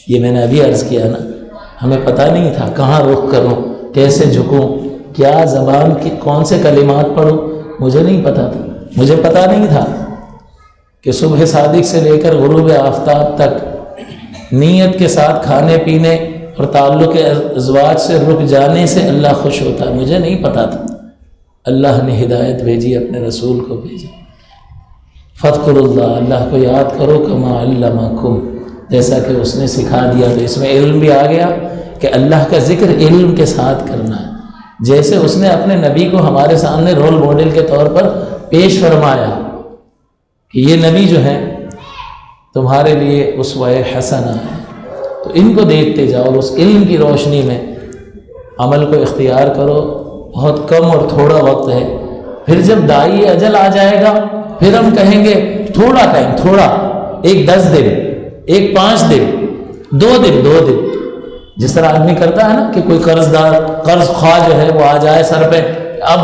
یہ میں نے ابھی عرض کیا نا، ہمیں پتہ نہیں تھا کہاں رخ کروں، کیسے جھکوں، کیا زبان کی کون سے کلمات پڑھوں، مجھے نہیں پتہ تھا۔ مجھے پتہ نہیں تھا کہ صبح صادق سے لے کر غروب آفتاب تک نیت کے ساتھ کھانے پینے اور تعلق ازواج سے رک جانے سے اللہ خوش ہوتا ہے، مجھے نہیں پتہ تھا۔ اللہ نے ہدایت بھیجی، اپنے رسول کو بھیجا۔ فاذکروا اللہ، اللہ کو یاد کرو، کما علمکم، جیسا کہ اس نے سکھا دیا۔ تو اس میں علم بھی آ گیا کہ اللہ کا ذکر علم کے ساتھ کرنا ہے، جیسے اس نے اپنے نبی کو ہمارے سامنے رول ماڈل کے طور پر پیش فرمایا کہ یہ نبی جو ہیں تمہارے لیے اسوہ حسنہ ہے۔ تو ان کو دیکھتے جاؤ اور اس علم کی روشنی میں عمل کو اختیار کرو۔ بہت کم اور تھوڑا وقت ہے، پھر جب دائی اجل آ جائے گا پھر ہم کہیں گے تھوڑا ٹائم، تھوڑا، ایک 10 دن، ایک 5 دن، 2 دن، 2 دن، جس طرح آدمی کرتا ہے نا کہ کوئی قرض خواہ جو ہے وہ آ جائے سر پہ، اب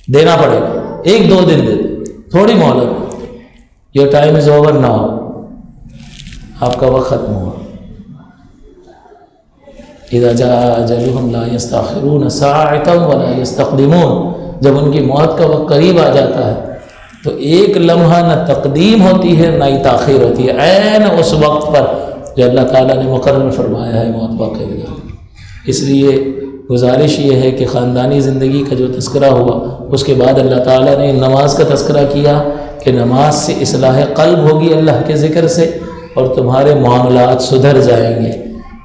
دینا پڑے گا، 1-2 دن دے دیں، تھوڑی مہلت۔ Your time is over now, آپ کا وقت ختم ہوا۔ اذا جاء اجلهم لا يستأخرون ساعة ولا يستقدمون، جب ان کی موت کا وقت قریب آ جاتا ہے تو ایک لمحہ نہ تقدیم ہوتی ہے نہ ہی تاخیر ہوتی ہے، عین اس وقت پر جو اللہ تعالیٰ نے مقرر فرمایا ہے موت واقع ہو جاتی ہے۔ اس لیے گزارش یہ ہے کہ خاندانی زندگی کا جو تذکرہ ہوا اس کے بعد اللہ تعالیٰ نے نماز کا تذکرہ کیا کہ نماز سے اصلاح قلب ہوگی اللہ کے ذکر سے، اور تمہارے معاملات سدھر جائیں گے۔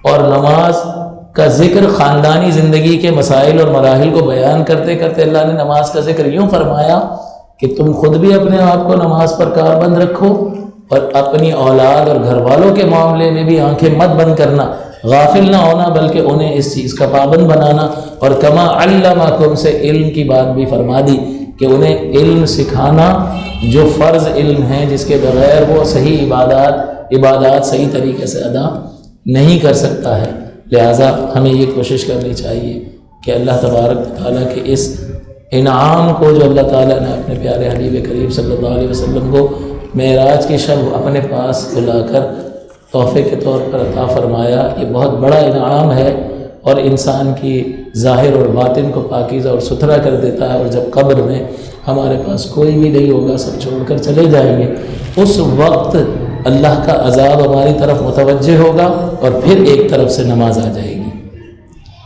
اور نماز کا ذکر خاندانی زندگی کے مسائل اور مراحل کو بیان کرتے کرتے اللہ نے نماز کا ذکر یوں فرمایا کہ تم خود بھی اپنے آپ کو نماز پر کاربند رکھو، اور اپنی اولاد اور گھر والوں کے معاملے میں بھی آنکھیں مت بند کرنا، غافل نہ ہونا، بلکہ انہیں اس چیز کا پابند بنانا۔ اور کما علمکم سے علم کی بات بھی فرما دی کہ انہیں علم سکھانا جو فرض علم ہے، جس کے بغیر وہ صحیح عبادات صحیح طریقے سے ادا نہیں کر سکتا ہے۔ لہٰذا ہمیں یہ کوشش کرنی چاہیے کہ اللہ تبارک و تعالیٰ کے اس انعام کو جو اللہ تعالیٰ نے اپنے پیارے حبیب کریم صلی اللہ علیہ وسلم کو معراج کے شب اپنے پاس بلا کر تحفے کے طور پر عطا فرمایا، یہ بہت بڑا انعام ہے اور انسان کی ظاہر اور باطن کو پاکیزہ اور ستھرا کر دیتا ہے۔ اور جب قبر میں ہمارے پاس کوئی بھی نہیں ہوگا، سب چھوڑ کر چلے جائیں گے، اس وقت اللہ کا عذاب ہماری طرف متوجہ ہوگا اور پھر ایک طرف سے نماز آ جائے گی،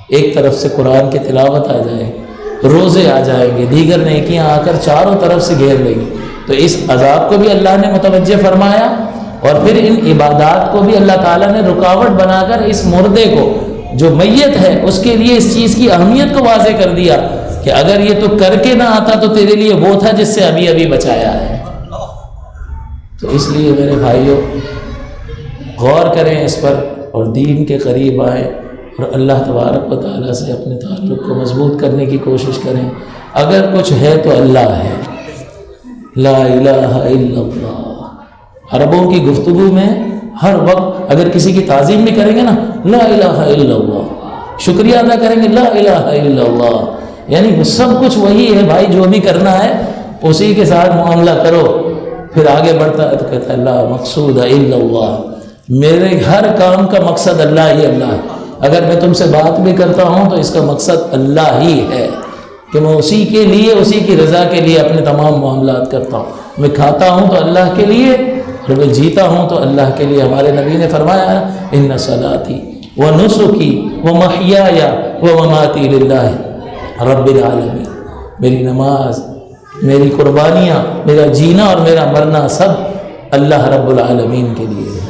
ایک طرف سے قرآن کی تلاوت آ جائے گی، روزے آ جائیں گے، دیگر نیکیاں آ کر چاروں طرف سے گھیر لیں گی۔ تو اس عذاب کو بھی اللہ نے متوجہ فرمایا اور پھر ان عبادات کو بھی اللہ تعالیٰ نے رکاوٹ بنا کر اس مردے کو جو میت ہے اس کے لیے اس چیز کی اہمیت کو واضح کر دیا کہ اگر یہ تو کر کے نہ آتا تو تیرے لیے وہ تھا جس سے ابھی ابھی بچایا ہے۔ تو اس لیے میرے بھائیوں غور کریں اس پر اور دین کے قریب آئیں اور اللہ تبارک و تعالیٰ سے اپنے تعلق کو مضبوط کرنے کی کوشش کریں۔ اگر کچھ ہے تو اللہ ہے، لا الہ الا اللہ۔ عربوں کی گفتگو میں ہر وقت اگر کسی کی تعظیم بھی کریں گے نا، لا الہ الا اللہ، شکریہ ادا کریں گے، لا الہ الا اللہ، یعنی وہ سب کچھ وہی ہے بھائی، جو بھی کرنا ہے اسی کے ساتھ معاملہ کرو۔ پھر آگے بڑھتا ہے تو کہتا ہے لا مقصود الا اللہ، میرے ہر کام کا مقصد اللہ ہی اللہ ہے۔ اگر میں تم سے بات بھی کرتا ہوں تو اس کا مقصد اللہ ہی ہے کہ میں اسی کے لیے، اسی کی رضا کے لیے اپنے تمام معاملات کرتا ہوں۔ میں کھاتا ہوں تو اللہ کے لیے اور میں جیتا ہوں تو اللہ کے لیے۔ ہمارے نبی نے فرمایا ان صلاتی و نسکی و محیای و مماتی للہ رب العالمین، میری نماز، میری قربانیاں، میرا جینا اور میرا مرنا سب اللہ رب العالمین کے لیے ہے۔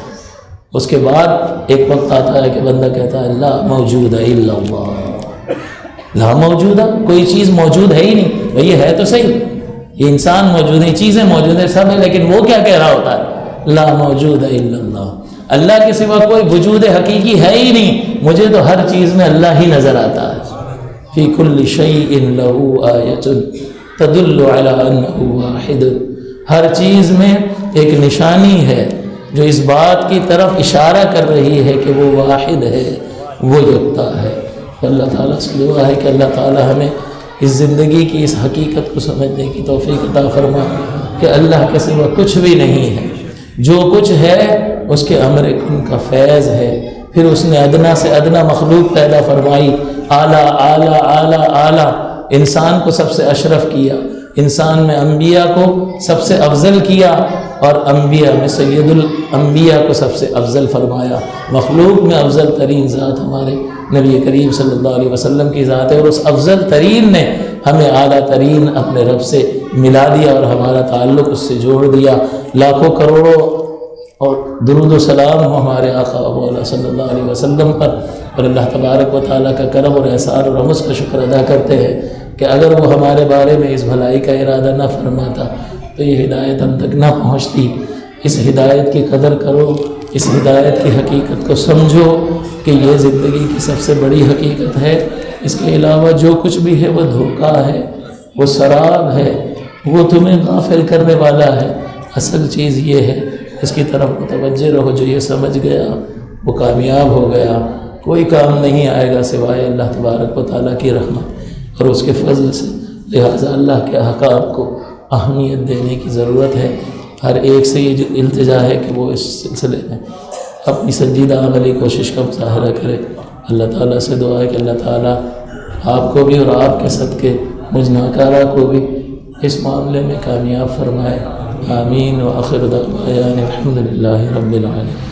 اس کے بعد ایک وقت آتا ہے کہ بندہ کہتا ہے لا موجود الا اللہ، لا موجودہ، کوئی چیز موجود ہے ہی نہیں۔ بھئی یہ ہے تو صحیح، یہ انسان موجود ہے، چیزیں موجود ہیں، سب ہے، لیکن وہ کیا کہہ رہا ہوتا ہے؟ لا موجود الا اللہ، اللہ کے سوا کوئی وجود حقیقی ہے ہی نہیں، مجھے تو ہر چیز میں اللہ ہی نظر آتا ہے۔ فی کل شیء لہ آیۃ تدل علی انہ واحد، ہر چیز میں ایک نشانی ہے جو اس بات کی طرف اشارہ کر رہی ہے کہ وہ واحد ہے، وہ یکتا ہے۔ اللہ تعالیٰ سے دعا ہے کہ اللہ تعالیٰ ہمیں اس زندگی کی اس حقیقت کو سمجھنے کی توفیق عطا فرمائے کہ اللہ کے سوا کچھ بھی نہیں ہے، جو کچھ ہے اس کے امر کن کا فیض ہے۔ پھر اس نے ادنا سے ادنا مخلوق پیدا فرمائی، اعلیٰ اعلیٰ اعلیٰ اعلیٰ، انسان کو سب سے اشرف کیا، انسان میں انبیاء کو سب سے افضل کیا اور انبیاء میں سید الانبیاء کو سب سے افضل فرمایا۔ مخلوق میں افضل ترین ذات ہمارے نبی کریم صلی اللہ علیہ وسلم کی ذات ہے، اور اس افضل ترین نے ہمیں اعلیٰ ترین اپنے رب سے ملا دیا اور ہمارا تعلق اس سے جوڑ دیا۔ لاکھوں کروڑوں اور درود و سلام ہو ہمارے آقا مولا صلی اللہ علیہ وسلم پر، اور اللہ تبارک و تعالیٰ کا کرم اور احسان اور ہم اس کا شکر ادا کرتے ہیں کہ اگر وہ ہمارے بارے میں اس بھلائی کا ارادہ نہ فرماتا تو یہ ہدایت ہم تک نہ پہنچتی۔ اس ہدایت کی قدر کرو، اس ہدایت کی حقیقت کو سمجھو کہ یہ زندگی کی سب سے بڑی حقیقت ہے۔ اس کے علاوہ جو کچھ بھی ہے وہ دھوکہ ہے، وہ سراب ہے، وہ تمہیں غافل کرنے والا ہے۔ اصل چیز یہ ہے، اس کی طرف متوجہ رہو، جو یہ سمجھ گیا وہ کامیاب ہو گیا۔ کوئی کام نہیں آئے گا سوائے اللہ تبارک و تعالیٰ کی رحمت اور اس کے فضل سے۔ لہٰذا اللہ کے احکام کو اہمیت دینے کی ضرورت ہے۔ ہر ایک سے یہ التجا ہے کہ وہ اس سلسلے میں اپنی سنجیدہ عملی کوشش کا مظاہرہ کرے۔ اللہ تعالیٰ سے دعا ہے کہ اللہ تعالیٰ آپ کو بھی اور آپ کے صدقے مجھ ناکارہ کو بھی اس معاملے میں کامیاب فرمائے۔ آمین۔ وآخر دعوانا الحمد للہ رب العالمین۔